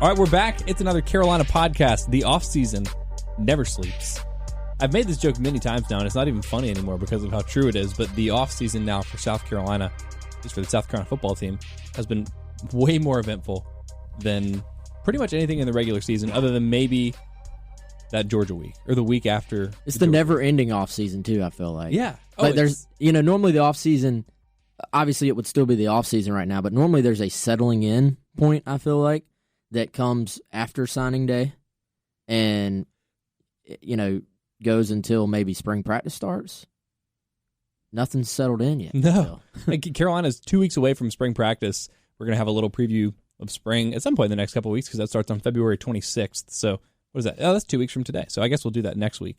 All right, we're back. It's another Carolina podcast. The offseason never sleeps. I've made this joke many times now, and it's not even funny anymore because of how true it is, but the offseason now for South Carolina, just for the South Carolina football team, has been way more eventful than pretty much anything in the regular season, other than maybe that Georgia week or the week after. It's the never-ending offseason, too, I feel like. Yeah. Like there's, normally the offseason, obviously it would still be the offseason right now, but normally there's a settling in point, I feel like, that comes after signing day and, goes until maybe spring practice starts. Nothing's settled in yet. No. Carolina's 2 weeks away from spring practice. We're going to have a little preview of spring at some point in the next couple of weeks because that starts on February 26th. So what is that? Oh, that's 2 weeks from today. So I guess we'll do that next week.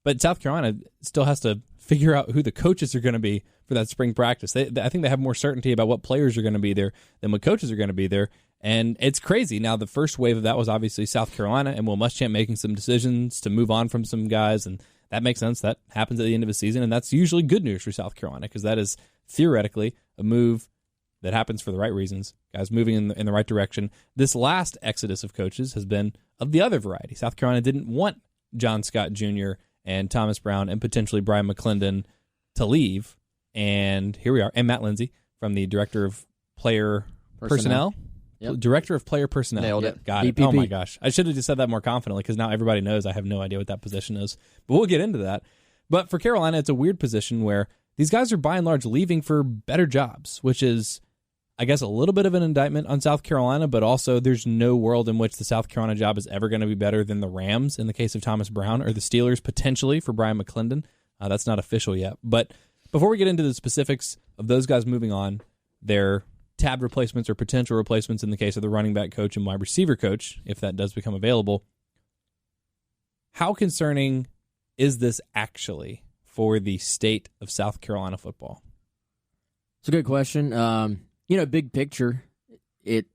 But South Carolina still has to figure out who the coaches are going to be for that spring practice. I think they have more certainty about what players are going to be there than what coaches are going to be there. And it's crazy. Now, the first wave of that was obviously South Carolina and Will Muschamp making some decisions to move on from some guys, and that makes sense. That happens at the end of a season, and that's usually good news for South Carolina because that is theoretically a move that happens for the right reasons, guys moving in the right direction. This last exodus of coaches has been of the other variety. South Carolina didn't want John Scott Jr. and Thomas Brown and potentially Brian McClendon to leave, and here we are. And Matt Lindsay from the Director of Player Personnel. Yep. Director of Player Personnel. Nailed it. Got it. DPP. Oh my gosh. I should have just said that more confidently because now everybody knows I have no idea what that position is. But we'll get into that. But for Carolina, it's a weird position where these guys are by and large leaving for better jobs, which is, I guess, a little bit of an indictment on South Carolina, but also there's no world in which the South Carolina job is ever going to be better than the Rams in the case of Thomas Brown or the Steelers potentially for Brian McClendon. That's not official yet. But before we get into the specifics of those guys moving on, their tabbed replacements or potential replacements in the case of the running back coach and wide receiver coach, if that does become available, how concerning is this actually for the state of South Carolina football? It's a good question. Big picture, it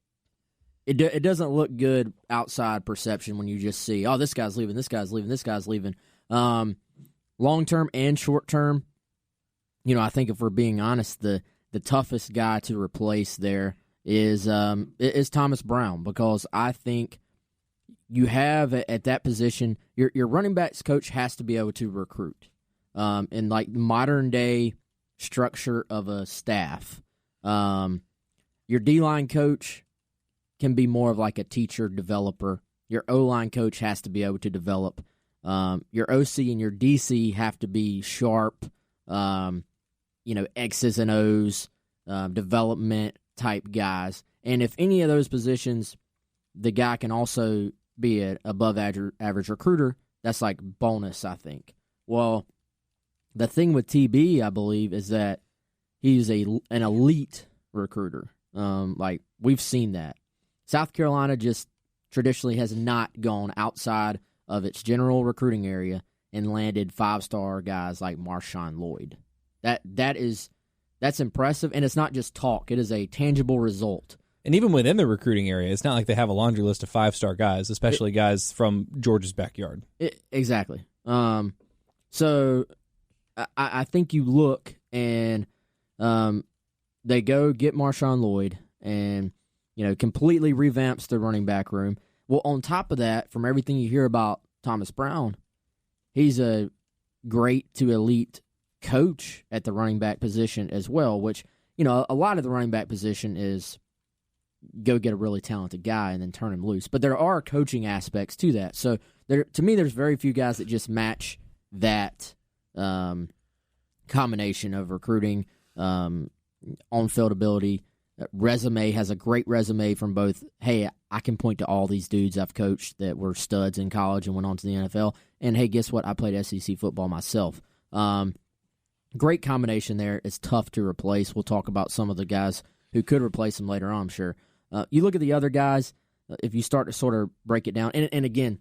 doesn't look good outside perception when you just see, oh, this guy's leaving, this guy's leaving, this guy's leaving. Long term and short term, I think if we're being honest, the toughest guy to replace there is Thomas Brown, because I think you have at that position your running backs coach has to be able to recruit. In like modern day structure of a staff, your D-line coach can be more of like a teacher developer. Your O-line coach has to be able to develop. Your OC and your DC have to be sharp. X's and O's, development type guys. And if any of those positions, the guy can also be an above average recruiter, that's like bonus, I think. Well, the thing with TB, I believe, is that he's an elite recruiter. We've seen that. South Carolina just traditionally has not gone outside of its general recruiting area and landed 5-star guys like Marshawn Lloyd. That's impressive, and it's not just talk. It is a tangible result. And even within the recruiting area, it's not like they have a laundry list of 5-star guys, especially guys from Georgia's backyard. Exactly. So I think you look and they go get Marshawn Lloyd and completely revamps the running back room. Well, on top of that, from everything you hear about Thomas Brown, he's a great to elite coach at the running back position as well, which, a lot of the running back position is go get a really talented guy and then turn him loose. But there are coaching aspects to that. So to me, there's very few guys that just match that combination of recruiting, on-field ability. Resume has a great resume from both, hey, I can point to all these dudes I've coached that were studs in college and went on to the NFL, and hey, guess what? I played SEC football myself. Great combination there. It's tough to replace. We'll talk about some of the guys who could replace him later on, I'm sure. You look at the other guys, if you start to sort of break it down, and again,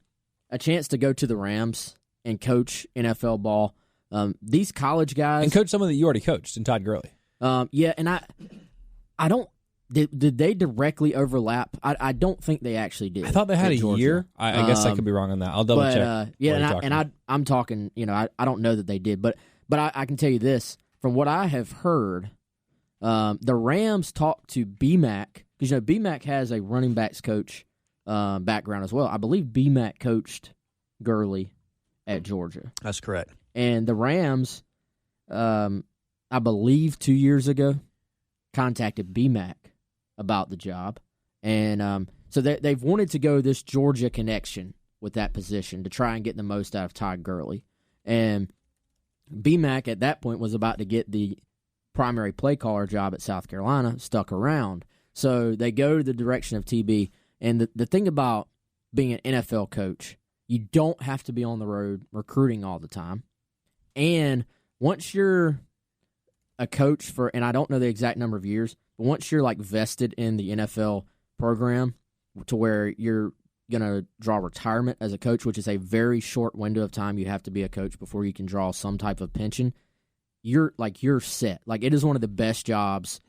a chance to go to the Rams and coach NFL ball. These college guys... And coach someone that you already coached in Todd Gurley. Yeah, and I don't... Did they directly overlap? I don't think they actually did. I thought they had a year. I guess I could be wrong on that. I'll double check. I'm talking. I don't know that they did, but I can tell you this from what I have heard. The Rams talked to BMAC because BMAC has a running backs coach background as well. I believe BMAC coached Gurley at Georgia. That's correct. And the Rams, I believe 2 years ago, contacted BMAC about the job. And so they've wanted to go this Georgia connection with that position to try and get the most out of Todd Gurley. And BMAC at that point was about to get the primary play caller job at South Carolina, stuck around. So they go to the direction of TB. And the thing about being an NFL coach, you don't have to be on the road recruiting all the time. And once you're a coach for, and I don't know the exact number of years, but once you're like vested in the NFL program to where you're going to draw retirement as a coach, which is a very short window of time you have to be a coach before you can draw some type of pension, you're set. Like, it is one of the best jobs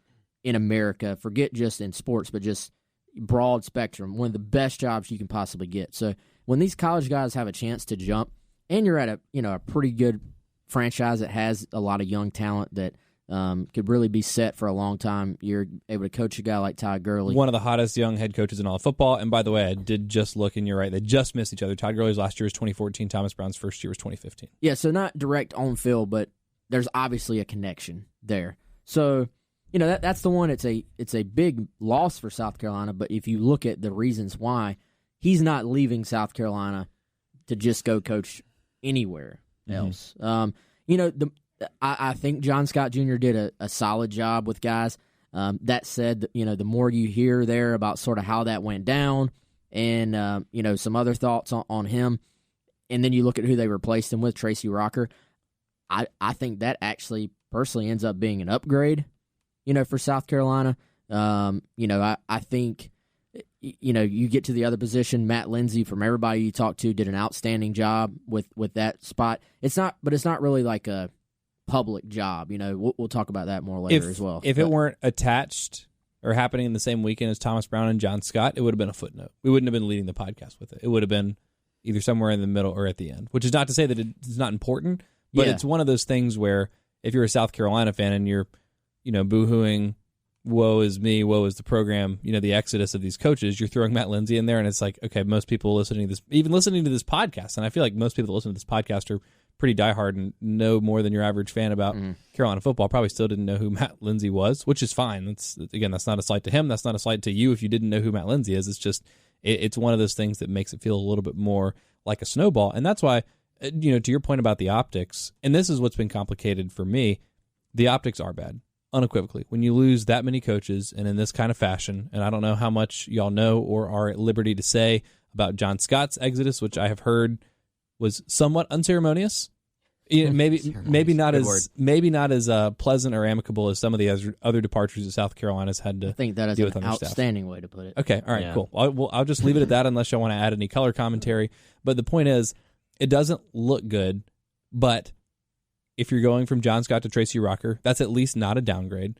in America, forget just in sports, but just broad spectrum, one of the best jobs you can possibly get. So when these college guys have a chance to jump, and you're at a pretty good franchise that has a lot of young talent that could really be set for a long time, you're able to coach a guy like Todd Gurley. One of the hottest young head coaches in all of football. And by the way, I did just look, and you're right, they just missed each other. Todd Gurley's last year was 2014. Thomas Brown's first year was 2015. Yeah, so not direct on field, but there's obviously a connection there. So, that's the one. It's a big loss for South Carolina, but if you look at the reasons why, he's not leaving South Carolina to just go coach anywhere else. I think John Scott Jr. did a solid job with guys. That said, the more you hear there about sort of how that went down and, some other thoughts on him, and then you look at who they replaced him with, Tracy Rocker, I think that actually personally ends up being an upgrade, for South Carolina. I think, you get to the other position, Matt Lindsay, from everybody you talk to, did an outstanding job with that spot. It's not really like a public job. We'll talk about that more later as well. If it weren't attached or happening in the same weekend as Thomas Brown and John Scott, it would have been a footnote. We wouldn't have been leading the podcast with it. It would have been either somewhere in the middle or at the end, which is not to say that it's not important, but it's one of those things where if you're a South Carolina fan and you're, boo-hooing, woe is me, woe is the program, the exodus of these coaches, you're throwing Matt Lindsay in there, and it's like, okay, most people listening to this podcast, and I feel like most people that listen to this podcast are pretty diehard and know more than your average fan about Carolina football, probably still didn't know who Matt Lindsay was, which is fine. That's not a slight to him. That's not a slight to you if you didn't know who Matt Lindsay is. It's just, it's one of those things that makes it feel a little bit more like a snowball. And that's why, to your point about the optics, and this is what's been complicated for me, the optics are bad, unequivocally. When you lose that many coaches and in this kind of fashion, and I don't know how much y'all know or are at liberty to say about John Scott's exodus, which I have heard was somewhat unceremonious. Maybe not as pleasant or amicable as some of the other departures that South Carolina's had to. I think that is an outstanding way to put it. Okay, all right, cool. I'll just leave it at that unless y'all want to add any color commentary. But the point is, it doesn't look good. But if you're going from John Scott to Tracy Rocker, that's at least not a downgrade.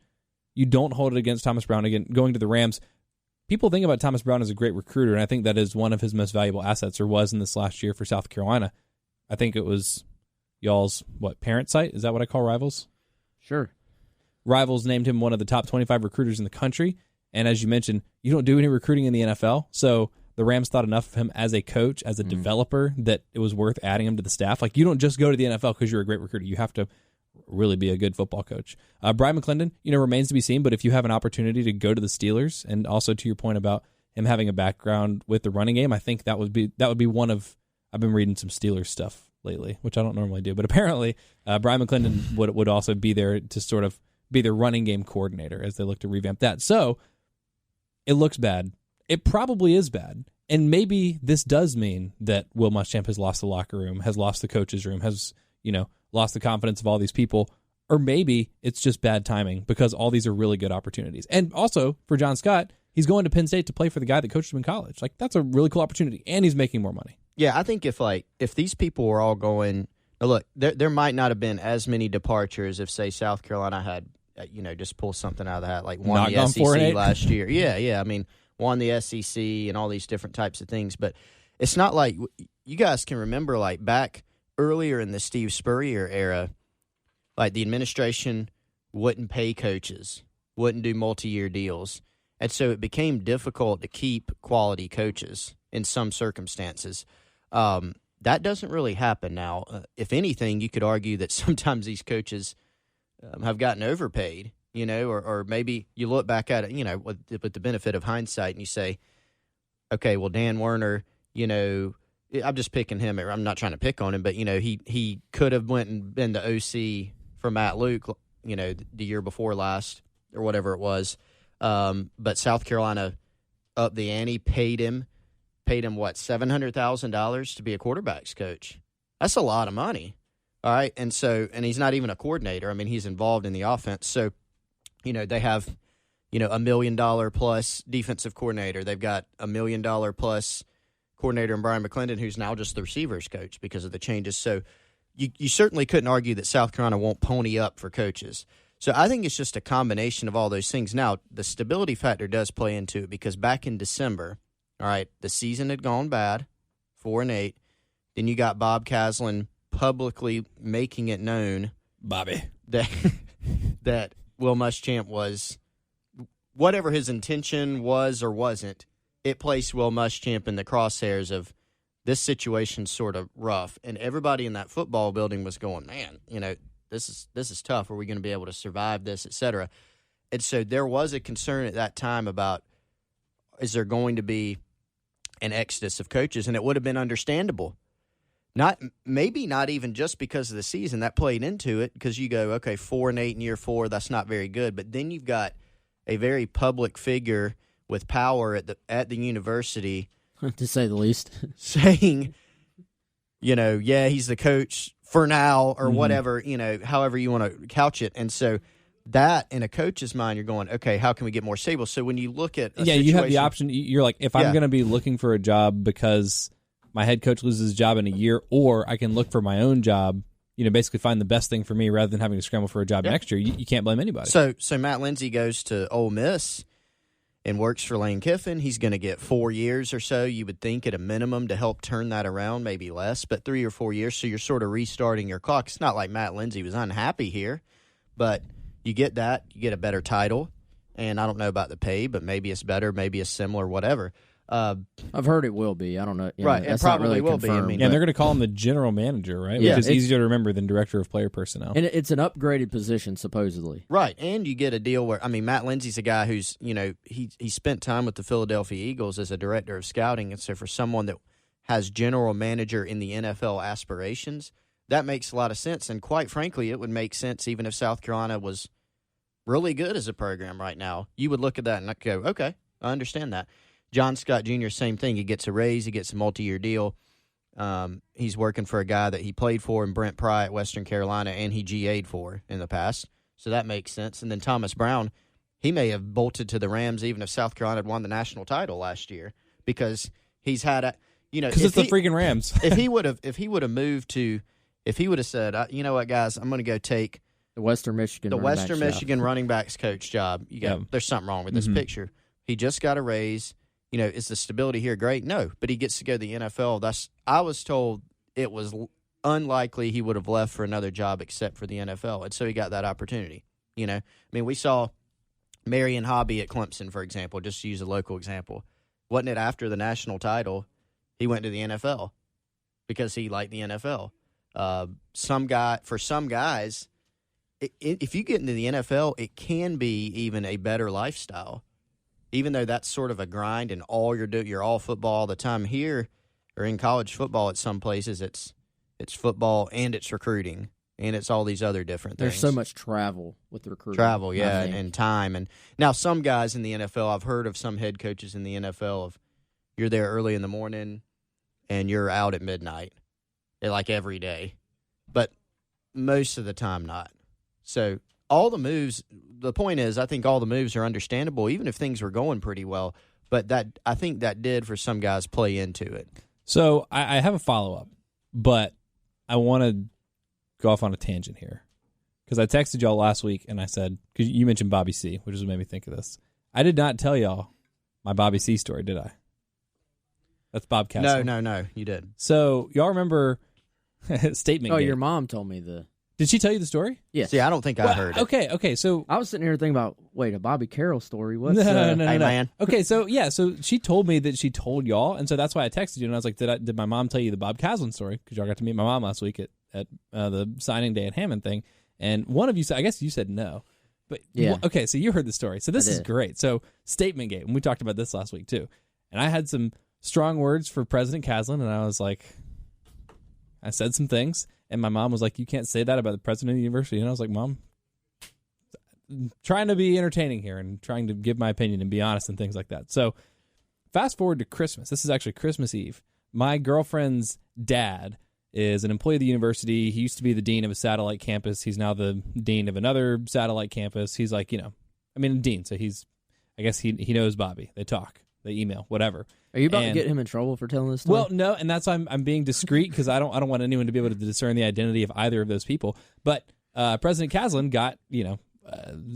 You don't hold it against Thomas Brown again. Going to the Rams, people think about Thomas Brown as a great recruiter, and I think that is one of his most valuable assets, or was in this last year for South Carolina. I think it was y'all's, parent site? Is that what I call Rivals? Sure. Rivals named him one of the top 25 recruiters in the country, and as you mentioned, you don't do any recruiting in the NFL, so the Rams thought enough of him as a coach, as a developer, that it was worth adding him to the staff. Like, you don't just go to the NFL because you're a great recruiter. You have to really be a good football coach. Brian McClendon, remains to be seen, but if you have an opportunity to go to the Steelers, and also to your point about him having a background with the running game, I think that would be one of, I've been reading some Steelers stuff lately, which I don't normally do, but apparently Brian McClendon would also be there to sort of be their running game coordinator as they look to revamp that. So it looks bad. It probably is bad. And maybe this does mean that Will Muschamp has lost the locker room, has lost the coach's room, has, lost the confidence of all these people. Or maybe it's just bad timing because all these are really good opportunities. And also for John Scott, he's going to Penn State to play for the guy that coached him in college. Like, that's a really cool opportunity. And he's making more money. Yeah, I think if these people were all going, look, there might not have been as many departures if, say, South Carolina had, just pull something out of the hat, like won the SEC last year. Yeah. I mean, won the SEC and all these different types of things. But it's not like you guys can remember, like, back earlier in the Steve Spurrier era, like, the administration wouldn't pay coaches, wouldn't do multi-year deals. And so it became difficult to keep quality coaches in some circumstances. That doesn't really happen now. If anything, you could argue that sometimes these coaches have gotten overpaid, or maybe you look back at it, with the benefit of hindsight and you say, okay, well, Dan Werner, I'm just picking him. I'm not trying to pick on him, but, he could have went and been the OC for Matt Luke, the year before last or whatever it was. But South Carolina upped the ante, paid him what, $700,000 to be a quarterback's coach. That's a lot of money. All right. And he's not even a coordinator. I mean, he's involved in the offense. So, they have, $1 million plus defensive coordinator. They've got $1 million plus coordinator in Brian McClendon, who's now just the receivers coach because of the changes. So you certainly couldn't argue that South Carolina won't pony up for coaches. So I think it's just a combination of all those things. Now, the stability factor does play into it because back in December, all right, the season had gone bad, 4-8. Then you got Bob Caslin publicly making it known, Bobby, that Will Muschamp was, whatever his intention was or wasn't, it placed Will Muschamp in the crosshairs of this situation's sort of rough. And everybody in that football building was going, man, this is tough. Are we going to be able to survive this, et cetera? And so there was a concern at that time about, is there going to be an exodus of coaches? And it would have been understandable. Maybe not even just because of the season. That played into it because you go, okay, 4-8 in year 4, that's not very good. But then you've got a very public figure with power at the university, to say the least, saying, he's the coach for now or whatever, however you want to couch it. And so that in a coach's mind, you're going, okay, how can we get more stable? So when you look at you have the option. You're like, if I'm going to be looking for a job because my head coach loses his job in a year, or I can look for my own job, basically find the best thing for me rather than having to scramble for a job next year. You can't blame anybody. So Matt Lindsay goes to Ole Miss and works for Lane Kiffin. He's going to get 4 years or so, you would think, at a minimum to help turn that around, maybe less, but 3 or 4 years. So you're sort of restarting your clock. It's not like Matt Lindsay was unhappy here, but you get that. You get a better title, and I don't know about the pay, but maybe it's better, maybe it's similar, whatever. I've heard it will be. I don't know. Right, that's it probably not really will be. confirmed, and they're going to call him the general manager, right? Yeah, which is easier to remember than director of player personnel. And it's an upgraded position, supposedly. Right, and you get a deal where, Matt Lindsay's a guy who's, he spent time with the Philadelphia Eagles as a director of scouting, and so for someone that has general manager in the NFL aspirations, that makes a lot of sense. And quite frankly, it would make sense even if South Carolina was really good as a program right now. You would look at that and go, okay, I understand that. John Scott Jr., same thing. He gets a raise. He gets a multi-year deal. He's working for a guy that he played for in Brent Pry at Western Carolina, and he GA'd for in the past. So that makes sense. And then Thomas Brown, he may have bolted to the Rams even if South Carolina had won the national title last year because he's had a, because it's the freaking Rams. if he would have moved to, if he would have said, you know what, guys, I'm going to go take the Western Michigan running backs coach job. There's something wrong with this picture. He just got a raise. Is the stability here great? No, but he gets to go to the NFL. I was told it was unlikely he would have left for another job except for the NFL, and so he got that opportunity. We saw Marion Hobby at Clemson, for example, just to use a local example. Wasn't it after the national title he went to the NFL because he liked the NFL? For some guys, if you get into the NFL, it can be even a better lifestyle. Even though that's sort of a grind and all you're all football all the time. Here or in college football at some places, it's football and it's recruiting and it's all these other different things. There's so much travel with the recruiting. Travel, yeah, and time. And now some guys in the NFL, I've heard of some head coaches in the NFL of you're there early in the morning and you're out at midnight, like every day. But most of the time not. So all the moves, the point is, I think all the moves are understandable, even if things were going pretty well. But I think that did, for some guys, play into it. So I have a follow-up, but I want to go off on a tangent here. Because I texted y'all last week, and I said, because you mentioned Bobby C., which is what made me think of this. I did not tell y'all my Bobby C. story, did I? That's Bob Castle. No, you did. So y'all remember Statement Gate? Your mom told me Did she tell you the story? Yes. See, I don't think I heard it. Okay. So I was sitting here thinking about, wait, a Bobby Carroll story? What's no. Man. Okay, so so she told me that she told y'all, and so that's why I texted you, and I was like, did my mom tell you the Bob Caslin story? Because y'all got to meet my mom last week at the signing day at Hammond thing, and one of you said, I guess you said no, but Yeah. Okay, so you heard the story, so this is great. So Statement Gate, and we talked about this last week too, and I had some strong words for President Caslin, and I was like, I said some things. And my mom was like, you can't say that about the president of the university. And I was like, Mom, trying to be entertaining here and trying to give my opinion and be honest and things like that. So fast forward to Christmas. This is actually Christmas Eve. My girlfriend's dad is an employee of the university. He used to be the dean of a satellite campus. He's now the dean of another satellite campus. He's like, dean. So I guess he knows Bobby. They talk, they email, whatever. Are you about to get him in trouble for telling this story? Well, no, and that's why I'm being discreet because I don't want anyone to be able to discern the identity of either of those people. But President Caslin got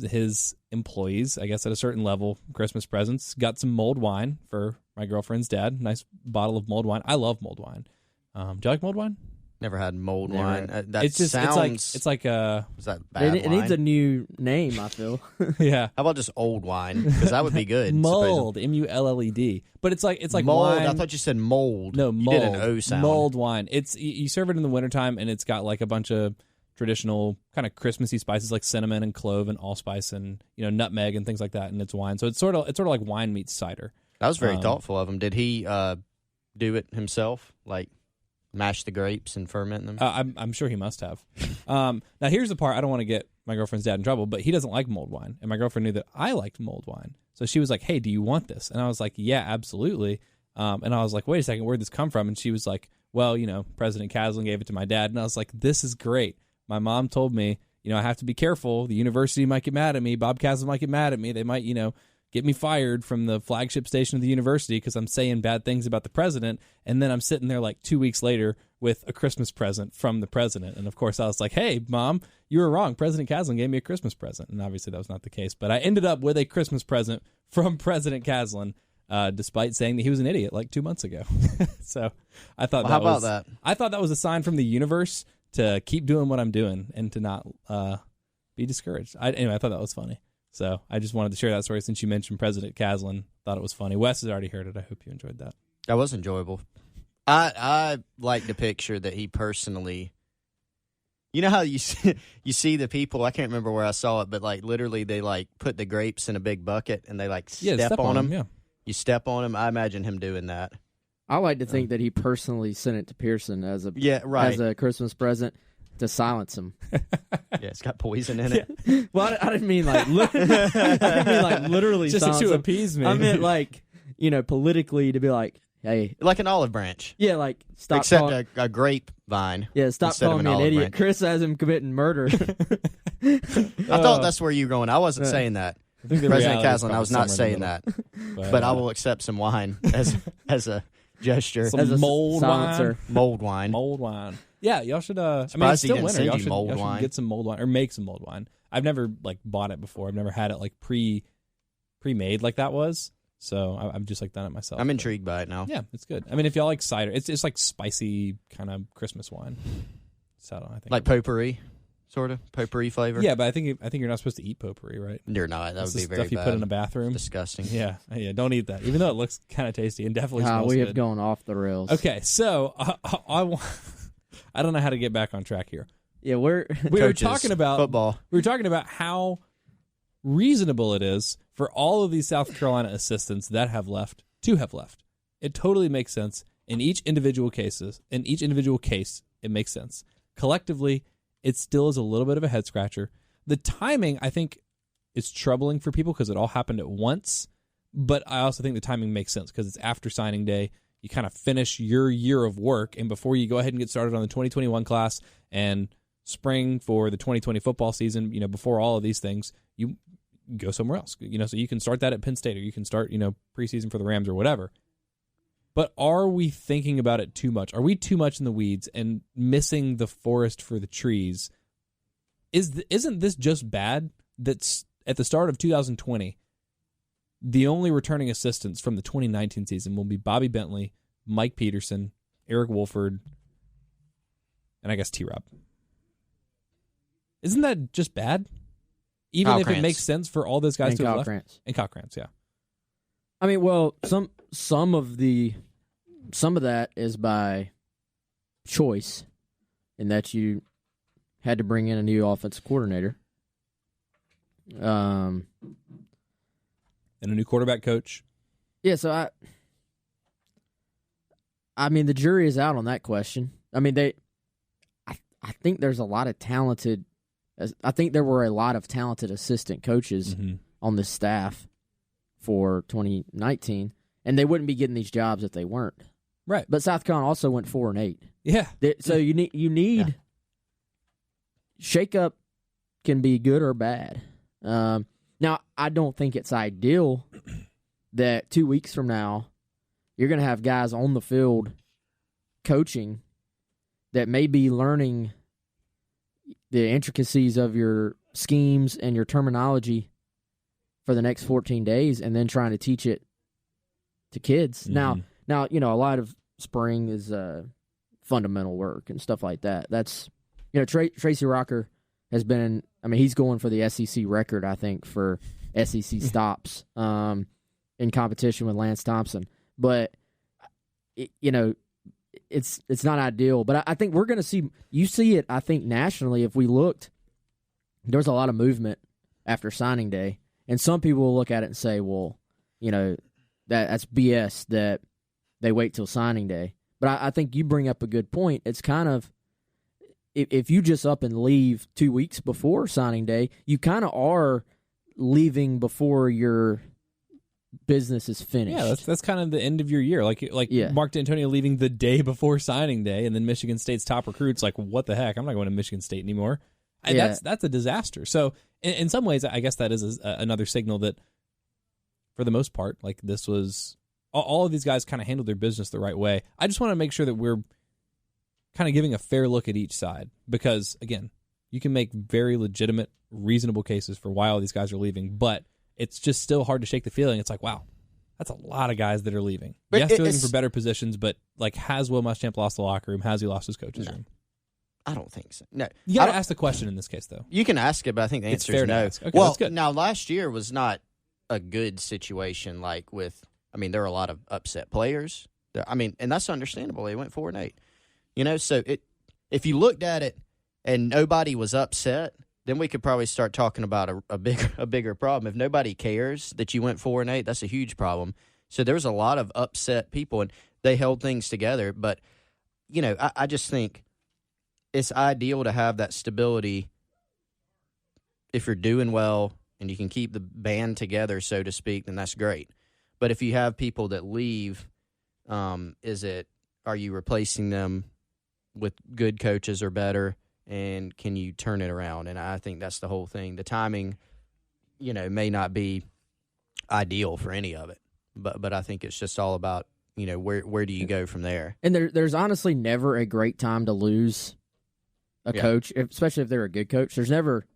his employees, I guess at a certain level, Christmas presents. Got some mulled wine for my girlfriend's dad. Nice bottle of mulled wine. I love mulled wine. Do you like mulled wine? Never had mulled wine. That It's just sounds. it's like Was that bad it wine? needs a new name, I feel. yeah. How about just old wine? Because that would be good. Mulled, Mulled. But it's like mold. wine. I thought you said mold. No, You mulled. did an O sound. Mulled wine. It's you serve it in the wintertime, and it's got like a bunch of traditional kind of Christmassy spices like cinnamon and clove and allspice and nutmeg and things like that, and it's wine. So it's sort of like wine meets cider. That was very thoughtful of him. Did he do it himself? Like mash the grapes and ferment them? I'm sure he must have. Now here's the part I don't want to get my girlfriend's dad in trouble, but he doesn't like mulled wine, and my girlfriend knew that I liked mulled wine, so she was like, "Hey, do you want this?" And I was like, "Yeah, absolutely." And I was like, "Wait a second, where'd this come from?" And she was like, "Well, President Caslin gave it to my dad." And I was like, "This is great." My mom told me, I have to be careful. The university might get mad at me. Bob Caslin might get mad at me. They might, get me fired from the flagship station of the university because I'm saying bad things about the president. And then I'm sitting there like 2 weeks later with a Christmas present from the president. And of course I was like, "Hey, Mom, you were wrong. President Caslin gave me a Christmas present." And obviously that was not the case. But I ended up with a Christmas present from President Caslin, despite saying that he was an idiot like 2 months ago. So I thought how about that? I thought that was a sign from the universe to keep doing what I'm doing and to not be discouraged. Anyway, I thought that was funny. So I just wanted to share that story since you mentioned President Caslin. Thought it was funny. Wes has already heard it. I hope you enjoyed that. That was enjoyable. I like the picture that he personally. You know how you see the people. I can't remember where I saw it, but like literally they like put the grapes in a big bucket and they like step on them. Yeah. You step on them. I imagine him doing that. I like to think that he personally sent it to Pearson as a Christmas present to silence him. Yeah, it's got poison in it. Well, I didn't mean like literally just silence to him. appease me. I meant like politically to be like, hey, Like an olive branch. yeah, like stop. Except a grapevine. Yeah, stop instead of calling an me an olive idiot. branch. Chris has him committing murder. I thought that's where you were going. I wasn't saying that. I think the President reality is Caslin, I was probably not somewhere in saying the that. middle. But I will accept some wine as a gesture. Some As a mulled silencer. wine. Mold wine. Mulled wine. Yeah, y'all should. It's Surprised he still didn't winter. send Y'all you should, mulled y'all should wine. get some mulled wine or make some mulled wine. I've never like bought it before. I've never had it like pre-made like that was. So I've just like done it myself. I'm intrigued by it now. Yeah, it's good. I mean, if y'all like cider, it's like spicy kind of Christmas wine. So I think Like potpourri, sort of potpourri flavor. Yeah, but I think you're not supposed to eat potpourri, right? You're not. That That's would be the very stuff you bad. put in a bathroom. Disgusting. Yeah. Don't eat that. Even though it looks kind of tasty and definitely smells We good. have gone off the rails. Okay, so I don't know how to get back on track here. Yeah, We were Coaches, talking about football. We were talking about how reasonable it is for all of these South Carolina assistants that have left to have left. It totally makes sense in each individual case. It makes sense. Collectively, it still is a little bit of a head scratcher. The timing, I think, is troubling for people because it all happened at once. But I also think the timing makes sense because it's after signing day. You kind of finish your year of work, and before you go ahead and get started on the 2021 class and spring for the 2020 football season, before all of these things, you go somewhere else. So you can start that at Penn State, or you can start, preseason for the Rams or whatever. But are we thinking about it too much? Are we too much in the weeds and missing the forest for the trees? Isn't this just bad? That's at the start of 2020. The only returning assistants from the 2019 season will be Bobby Bentley, Mike Peterson, Eric Wolford, and I guess T-Rob. Isn't that just bad? Even if it makes sense for all those guys and to have Kyle left. Krantz. And Kyle Krantz, yeah. I mean, well, some of that is by choice, in that you had to bring in a new offensive coordinator. And a new quarterback coach. Yeah, so I mean, the jury is out on that question. I mean, I think there's a lot of talented. I think there were a lot of talented assistant coaches on this staff for 2019, and they wouldn't be getting these jobs if they weren't. Right. But South Carolina also went 4-8. Yeah. So you need shake up can be good or bad. Now, I don't think it's ideal that 2 weeks from now you're going to have guys on the field coaching that may be learning the intricacies of your schemes and your terminology for the next 14 days and then trying to teach it to kids. Now, a lot of spring is fundamental work and stuff like that. That's, Tracy Rocker has been, he's going for the SEC record, I think, for SEC stops in competition with Lance Thompson. But, it's not ideal. But I think we're going to see, you see it, I think, nationally. If we looked, there's a lot of movement after signing day. And some people will look at it and say, well, that's BS that they wait till signing day. But I think you bring up a good point. It's kind of, if you just up and leave 2 weeks before signing day, you kind of are leaving before your business is finished. Yeah, that's kind of the end of your year. Like Mark D'Antonio leaving the day before signing day, and then Michigan State's top recruits like, what the heck? I'm not going to Michigan State anymore. That's a disaster. So in some ways, I guess that is another signal that, for the most part, like this was all of these guys kind of handled their business the right way. I just want to make sure that we're kind of giving a fair look at each side, because again, you can make very legitimate, reasonable cases for why all these guys are leaving, but it's just still hard to shake the feeling. It's like, wow, that's a lot of guys that are leaving. But yes, they're looking for better positions, but like, has Will Muschamp lost the locker room? Has he lost his coach's room? I don't think so. No, you got to ask the question in this case, though. You can ask it, but I think the answer is no. Okay, well, that's good. Now last year was not a good situation. Like with, there were a lot of upset players. And that's understandable. They went 4-8. So if you looked at it and nobody was upset, then we could probably start talking about a bigger problem. If nobody cares that you went 4-8, that's a huge problem. So there's a lot of upset people, and they held things together. But I just think it's ideal to have that stability if you're doing well and you can keep the band together, so to speak, then that's great. But if you have people that leave, are you replacing them with good coaches or better, and can you turn it around? And I think that's the whole thing. The timing, may not be ideal for any of it, but I think it's just all about, where do you go from there? And there's honestly never a great time to lose a coach, especially if they're a good coach. There's never,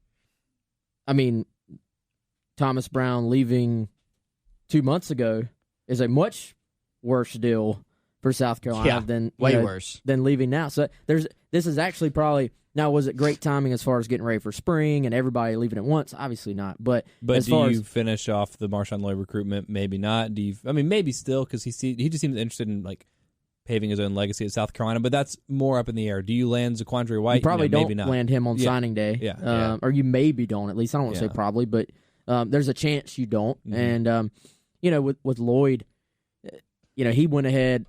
Thomas Brown leaving 2 months ago is a much worse deal for South Carolina than worse than leaving now. So this is actually probably, now was it great timing as far as getting ready for spring and everybody leaving at once? Obviously not. But as do you finish off the Marshawn Lloyd recruitment? Maybe not. Do you? maybe still, because he just seems interested in like paving his own legacy at South Carolina, but that's more up in the air. Do you land Zaquandre White? You probably don't maybe not. land him on signing day. Or you maybe don't, at least. I don't want to say probably, but there's a chance you don't. Mm-hmm. And, with Lloyd, he went ahead,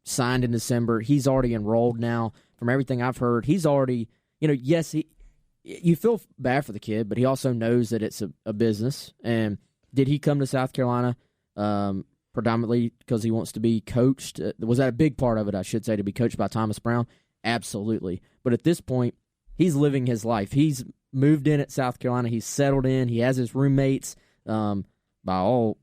signed in December. He's already enrolled now. From everything I've heard, he's already, yes, you feel bad for the kid, but he also knows that it's a business. And did he come to South Carolina predominantly because he wants to be coached? Was that a big part of it, I should say, to be coached by Thomas Brown? Absolutely. But at this point, he's living his life. He's moved in at South Carolina. He's settled in. He has his roommates. By all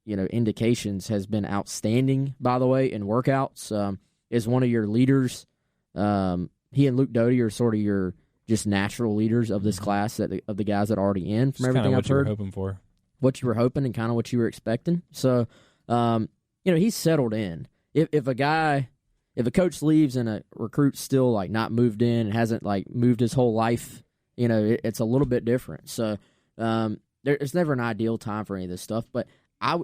indications, has been outstanding, by the way, in workouts. Is one of your leaders. He and Luke Doty are sort of your just natural leaders of this class, of the guys that are already in, from everything I've heard. What you were hoping and kind of what you were expecting. So, he's settled in. If a coach leaves and a recruit's still like not moved in and hasn't like moved his whole life it's a little bit different. So it's never an ideal time for any of this stuff. But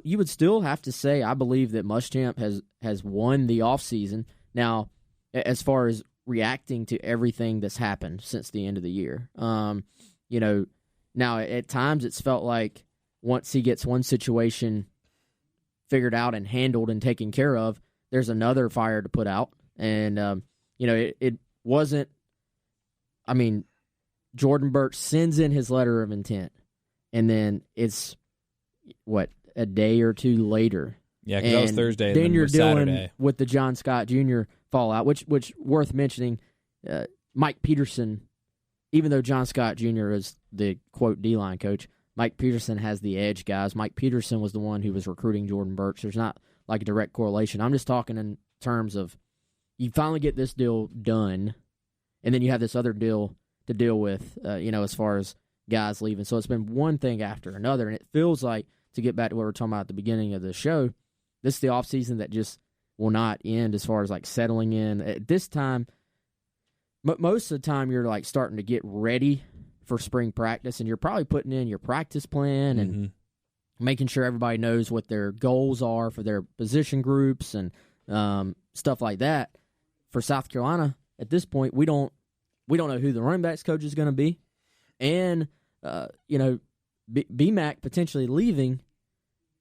you would still have to say I believe that Muschamp has won the offseason. Now, as far as reacting to everything that's happened since the end of the year, now at times it's felt like once he gets one situation figured out and handled and taken care of, there's another fire to put out. And, it wasn't, Jordan Burch sends in his letter of intent, and then it's, a day or two later. Yeah, because that was Thursday. Then you're dealing Saturday with the John Scott Jr. fallout, which worth mentioning, Mike Peterson, even though John Scott Jr. is the, quote, D-line coach, Mike Peterson has the edge, guys. Mike Peterson was the one who was recruiting Jordan Burch. There's not like a direct correlation. I'm just talking in terms of you finally get this deal done, and then you have this other deal to deal with, as far as guys leaving. So it's been one thing after another, and it feels like, to get back to what we were talking about at the beginning of the show, this is the offseason that just will not end as far as like settling in. At this time, most of the time you're like starting to get ready for spring practice, and you're probably putting in your practice plan and making sure everybody knows what their goals are for their position groups and stuff like that. For South Carolina, at this point, we don't know who the running backs coach is going to be, and BMAC potentially leaving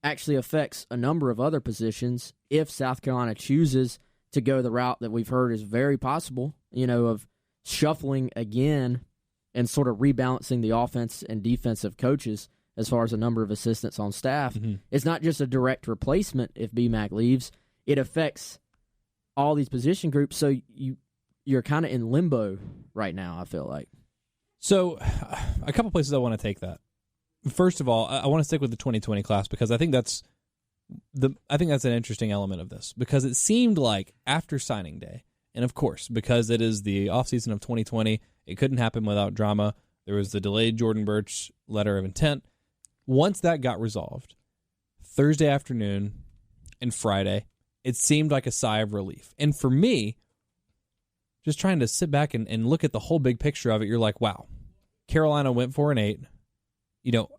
actually affects a number of other positions if South Carolina chooses to go the route that we've heard is very possible, of shuffling again and sort of rebalancing the offense and defensive coaches as far as a number of assistants on staff. It's not just a direct replacement if BMAC leaves. It affects all these position groups, so you're kind of in limbo right now, I feel like. So a couple places I want to take that. First of all, I want to stick with the 2020 class because I think that's an interesting element of this, because it seemed like after signing day, and of course, because it is the offseason of 2020, it couldn't happen without drama. There was the delayed Jordan Burch letter of intent. Once that got resolved, Thursday afternoon and Friday, it seemed like a sigh of relief. And for me, just trying to sit back and look at the whole big picture of it, you're like, wow, Carolina went 4-8.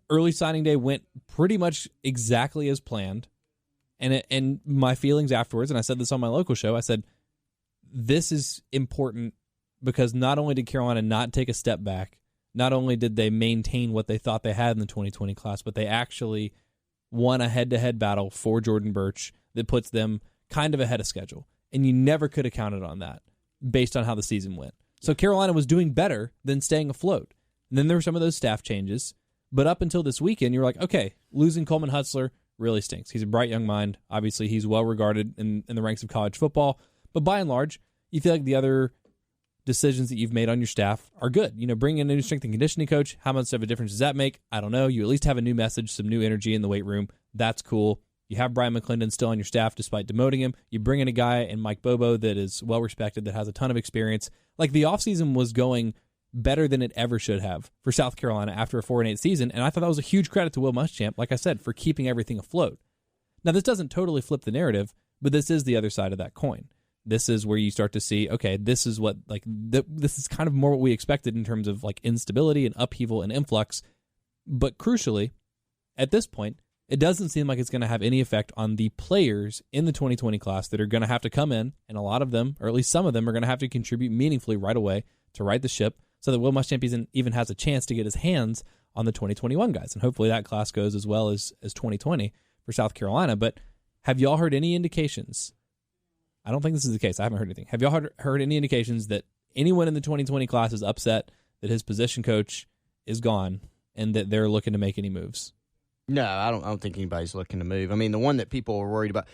Early signing day went pretty much exactly as planned. And my feelings afterwards, and I said this on my local show, I said, this is important because not only did Carolina not take a step back, not only did they maintain what they thought they had in the 2020 class, but they actually won a head-to-head battle for Jordan Burch that puts them kind of ahead of schedule. And you never could have counted on that based on how the season went. So Carolina was doing better than staying afloat. And then there were some of those staff changes. But up until this weekend, you're like, okay, losing Coleman Hutzler really stinks. He's a bright young mind. Obviously, he's well-regarded in the ranks of college football. But by and large, you feel like the other decisions that you've made on your staff are good. Bringing in a new strength and conditioning coach, how much of a difference does that make? I don't know. You at least have a new message, some new energy in the weight room. That's cool. You have Brian McClendon still on your staff despite demoting him. You bring in a guy in Mike Bobo that is well-respected, that has a ton of experience. Like, the offseason was going better than it ever should have for South Carolina after a 4-8 season, and I thought that was a huge credit to Will Muschamp, like I said, for keeping everything afloat. Now, this doesn't totally flip the narrative, but this is the other side of that coin. This is where you start to see, okay, this is what, this is kind of more what we expected in terms of, instability and upheaval and influx, but crucially, at this point, it doesn't seem like it's going to have any effect on the players in the 2020 class that are going to have to come in, and a lot of them, or at least some of them, are going to have to contribute meaningfully right away to right the ship, so that Will Muschamp even has a chance to get his hands on the 2021 guys. And hopefully that class goes as well as 2020 for South Carolina. But have y'all heard any indications? I don't think this is the case. I haven't heard anything. Have y'all heard any indications that anyone in the 2020 class is upset that his position coach is gone and that they're looking to make any moves? No, I don't think anybody's looking to move. I mean, the one that people were worried about,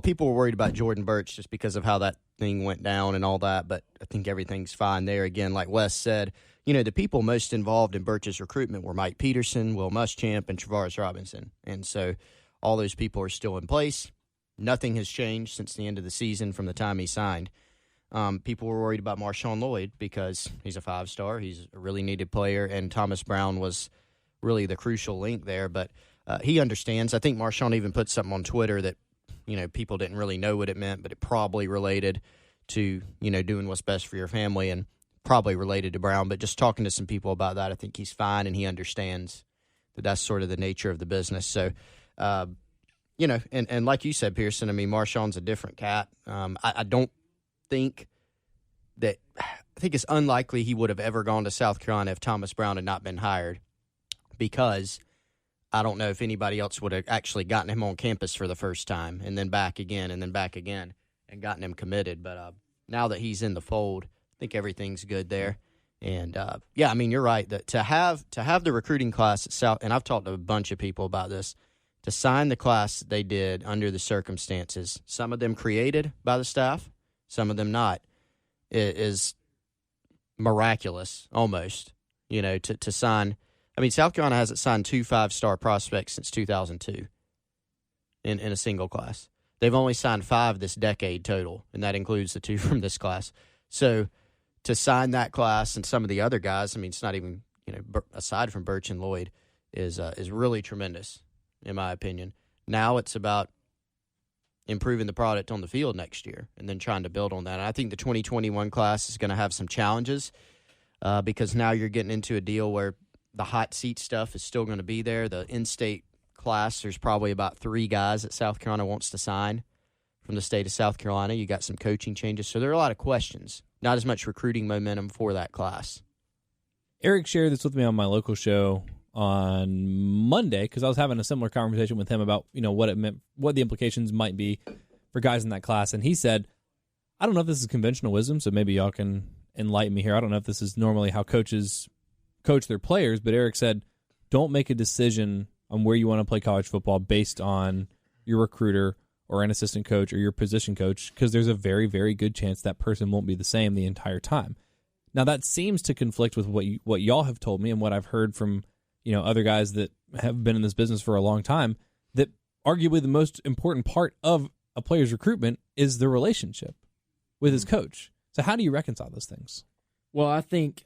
people were worried about Jordan Burch just because of how that thing went down and all that, but I think everything's fine there. Again, like Wes said, the people most involved in Burch's recruitment were Mike Peterson, Will Muschamp, and Travaris Robinson. And so all those people are still in place. Nothing has changed since the end of the season from the time he signed. People were worried about Marshawn Lloyd because he's a 5-star. He's a really needed player, and Thomas Brown was really the crucial link there, but he understands. I think Marshawn even put something on Twitter that, people didn't really know what it meant, but it probably related to, doing what's best for your family. And probably related to Brown, but just talking to some people about that, I think he's fine and he understands that that's sort of the nature of the business. So, and like you said, Pearson, I mean, Marshawn's a different cat. I don't think that – I think it's unlikely he would have ever gone to South Carolina if Thomas Brown had not been hired, because I don't know if anybody else would have actually gotten him on campus for the first time and then back again and and gotten him committed. But now that he's in the fold, I think everything's good there. And, I mean, you're right. That to have the recruiting class at South – and I've talked to a bunch of people about this – to sign the class that they did under the circumstances, some of them created by the staff, some of them not, is miraculous almost, to sign. I mean, South Carolina hasn't signed 2 5-star prospects since 2002 in a single class. They've only signed 5 this decade total, and that includes the 2 from this class. So to sign that class and some of the other guys, I mean, it's not even, aside from Birch and Lloyd, is really tremendous, in my opinion. Now it's about improving the product on the field next year and then trying to build on that. And I think the 2021 class is going to have some challenges because now you're getting into a deal where the hot seat stuff is still going to be there. The in-state class, there's probably about 3 guys that South Carolina wants to sign from the state of South Carolina. You got some coaching changes. So there are a lot of questions, not as much recruiting momentum for that class. Eric shared this with me on my local show on Monday because I was having a similar conversation with him about what it meant, what the implications might be for guys in that class, and he said, I don't know if this is conventional wisdom, so maybe y'all can enlighten me here. I don't know if this is normally how coaches coach their players, but Eric said, don't make a decision on where you want to play college football based on your recruiter or an assistant coach or your position coach, because there's a very, very good chance that person won't be the same the entire time. Now that seems to conflict with what y'all have told me and what I've heard from other guys that have been in this business for a long time, that arguably the most important part of a player's recruitment is the relationship with his coach. So how do you reconcile those things? Well, I think,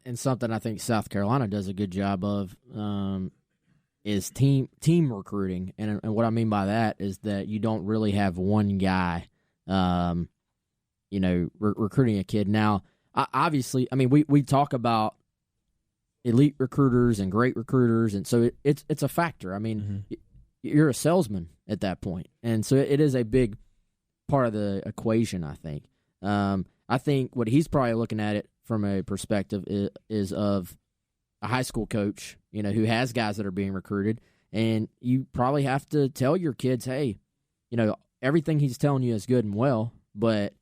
and something I think South Carolina does a good job of, is team recruiting. And what I mean by that is that you don't really have one guy, recruiting a kid. Now, obviously, I mean, we talk about elite recruiters and great recruiters, and so it's a factor. I mean, you're a salesman at that point, and so it is a big part of the equation, I think. I think what he's probably looking at it from a perspective is of a high school coach, who has guys that are being recruited, and you probably have to tell your kids, hey, everything he's telling you is good and well, but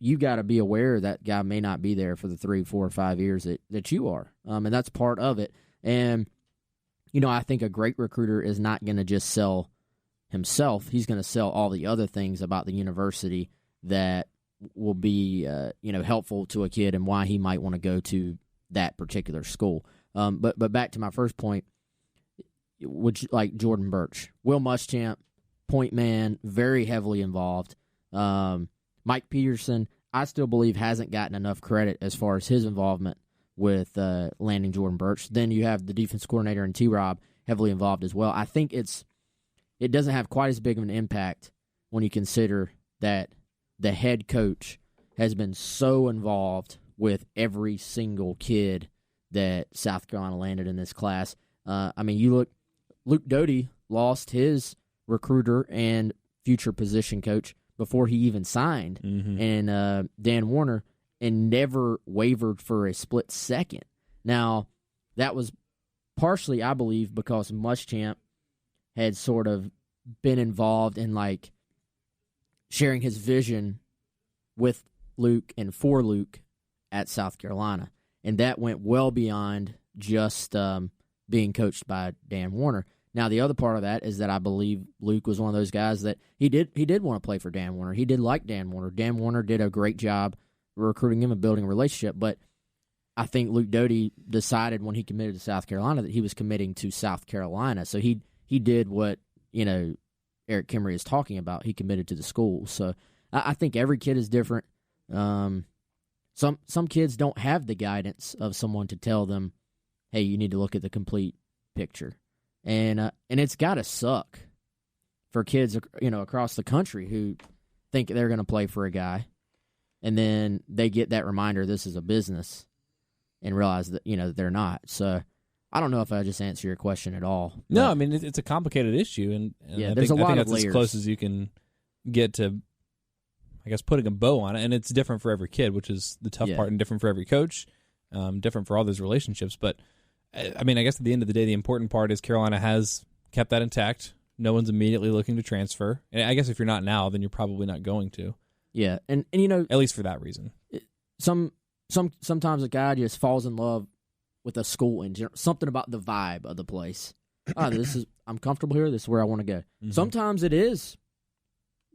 you got to be aware that guy may not be there for the 3, 4, or 5 years that you are. And that's part of it. And, I think a great recruiter is not going to just sell himself. He's going to sell all the other things about the university that will be, helpful to a kid and why he might want to go to that particular school. But back to my first point, like Jordan Birch, Will Muschamp, point man, very heavily involved. Mike Peterson, I still believe, hasn't gotten enough credit as far as his involvement with landing Jordan Birch. Then you have the defense coordinator and T-Rob heavily involved as well. I think it doesn't have quite as big of an impact when you consider that the head coach has been so involved with every single kid that South Carolina landed in this class. I mean, you look, Luke Doty lost his recruiter and future position coach before he even signed, and Dan Warner, and never wavered for a split second. Now, that was partially, I believe, because Muschamp had sort of been involved in, sharing his vision with Luke and for Luke at South Carolina. And that went well beyond just being coached by Dan Warner. Now, the other part of that is that I believe Luke was one of those guys that he did want to play for Dan Warner. He did like Dan Warner. Dan Warner did a great job recruiting him and building a relationship. But I think Luke Doty decided when he committed to South Carolina that he was committing to South Carolina. So he did what, Eric Kimmery is talking about. He committed to the school. So I think every kid is different. Some kids don't have the guidance of someone to tell them, hey, you need to look at the complete picture. And it's got to suck for kids, across the country who think they're going to play for a guy, and then they get that reminder this is a business and realize that, they're not. So I don't know if I just answer your question at all. No, I mean, it's a complicated issue, and yeah, I there's think, a lot I think of that's layers. as close as you can get to, I guess, putting a bow on it, and it's different for every kid, which is the tough part, and different for every coach, different for all those relationships. But, I mean, I guess at the end of the day, the important part is Carolina has kept that intact. No one's immediately looking to transfer. And I guess if you're not now, then you're probably not going to. Yeah, and at least for that reason. Sometimes a guy just falls in love with a school and something about the vibe of the place. I'm comfortable here. This is where I want to go. Mm-hmm. Sometimes it is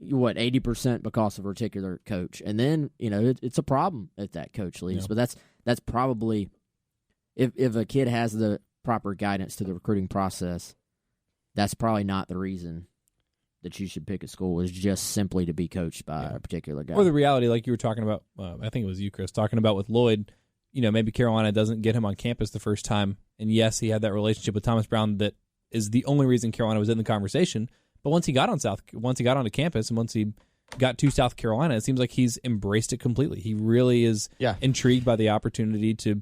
80% because of a particular coach, and then it's a problem if that coach leaves. Yeah. But that's probably if a kid has the proper guidance to the recruiting process, that's probably not the reason that you should pick a school, is just simply to be coached by a particular guy. Or the reality, like you were talking about, I think it was you, Chris, talking about with Lloyd, maybe Carolina doesn't get him on campus the first time. And yes, he had that relationship with Thomas Brown that is the only reason Carolina was in the conversation. But once he got onto campus and once he got to South Carolina, it seems like he's embraced it completely. He really is intrigued by the opportunity to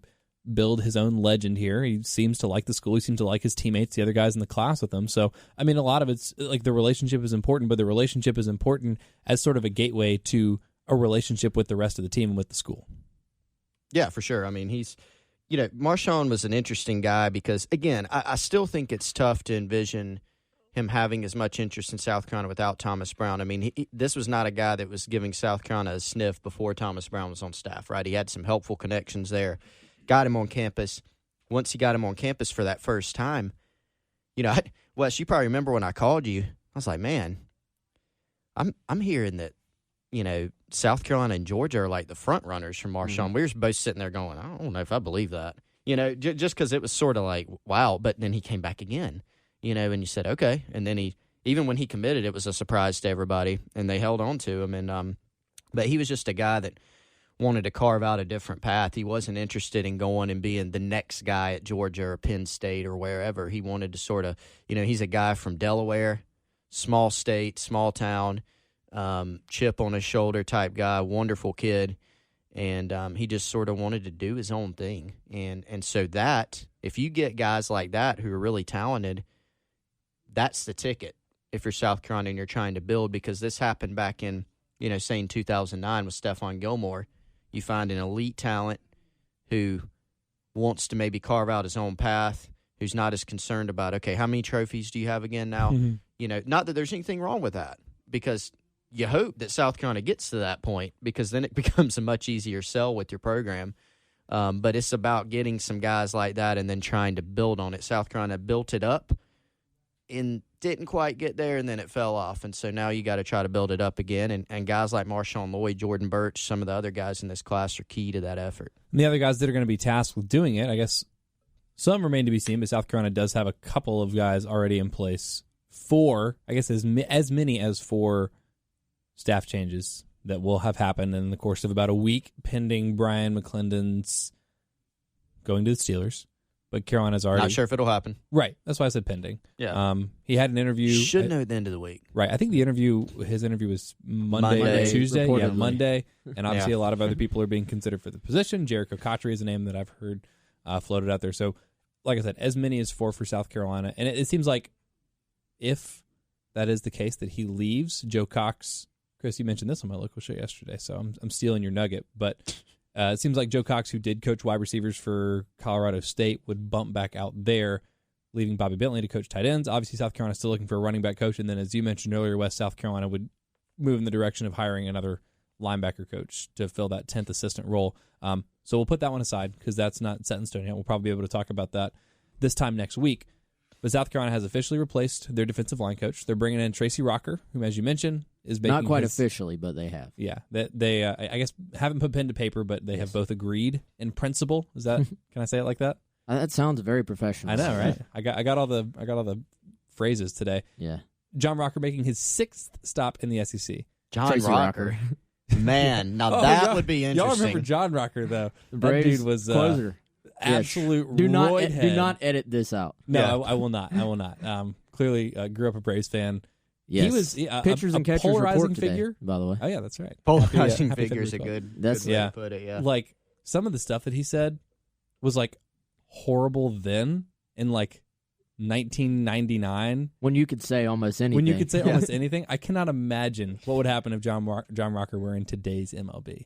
build his own legend here. He seems to like the school. He seems to like his teammates, the other guys in the class with him. So, I mean, a lot of it's like the relationship is important, but the relationship is important as sort of a gateway to a relationship with the rest of the team and with the school. Yeah, for sure. I mean, he's, Marshawn was an interesting guy because, again, I still think it's tough to envision him having as much interest in South Carolina without Thomas Brown. I mean, this was not a guy that was giving South Carolina a sniff before Thomas Brown was on staff, right? He had some helpful connections there. Got him on campus. Once he got him on campus for that first time, Wes, you probably remember when I called you, I was like, man, I'm hearing that, South Carolina and Georgia are like the front runners for Marshawn. Mm-hmm. We were both sitting there going, I don't know if I believe that, just because it was sort of like, wow. But then he came back again, and you said, okay. And then even when he committed, it was a surprise to everybody, and they held on to him. And but he was just a guy that wanted to carve out a different path. He wasn't interested in going and being the next guy at Georgia or Penn State or wherever. He wanted to sort of, he's a guy from Delaware, small state, small town, chip on his shoulder type guy, wonderful kid. And he just sort of wanted to do his own thing. And so that, if you get guys like that who are really talented, that's the ticket if you're South Carolina and you're trying to build, because this happened back in, say in 2009 with Stephon Gilmore. You find an elite talent who wants to maybe carve out his own path, who's not as concerned about, okay, how many trophies do you have again now? Mm-hmm. Not that there's anything wrong with that, because you hope that South Carolina gets to that point, because then it becomes a much easier sell with your program. But it's about getting some guys like that and then trying to build on it. South Carolina built it up and didn't quite get there, and then it fell off. And so now you got to try to build it up again. And guys like Marshawn Lloyd, Jordan Birch, some of the other guys in this class are key to that effort. And the other guys that are going to be tasked with doing it, I guess some remain to be seen, but South Carolina does have a couple of guys already in place for, I guess, as many as 4 staff changes that will have happened in the course of about a week, pending Brian McClendon's going to the Steelers. But Carolina's already... Not sure if it'll happen. Right. That's why I said pending. Yeah. He had an interview... Should know at the end of the week. Right. I think his interview was Monday or Tuesday. Yeah, Monday. And obviously a lot of other people are being considered for the position. Jericho Cotchery is a name that I've heard floated out there. So, like I said, as many as 4 for South Carolina. And it seems like if that is the case, that he leaves, Joe Cox... Chris, you mentioned this on my local show yesterday, so I'm stealing your nugget. But it seems like Joe Cox, who did coach wide receivers for Colorado State, would bump back out there, leaving Bobby Bentley to coach tight ends. Obviously, South Carolina's still looking for a running back coach. And then, as you mentioned earlier, West South Carolina would move in the direction of hiring another linebacker coach to fill that 10th assistant role. So we'll put that one aside because that's not set in stone yet. We'll probably be able to talk about that this time next week. But South Carolina has officially replaced their defensive line coach. They're bringing in Tracy Rocker, who, as you mentioned, is making not quite officially, but they have. Yeah, they I guess haven't put pen to paper, but they have both agreed in principle. Is that can I say it like that? That sounds very professional. I know, right? I got all the phrases today. Yeah. John Rocker making his 6th stop in the SEC. John Tracy Rocker. Man, now that would be interesting. Y'all remember John Rocker though? That dude was closer. Absolute do roidhead. not edit this out. No, I will not. I will not. Clearly, grew up a Braves fan. Yes. He was pitchers and catchers polarizing report today, figure. by the way. Oh yeah, that's right. Polarizing Happy figure is a February good. That's good way yeah. to put it. Yeah. Like some of the stuff that he said was like horrible then in like 1999 when you could say almost anything. When you could say almost anything. I cannot imagine what would happen if John Rocker were in today's MLB.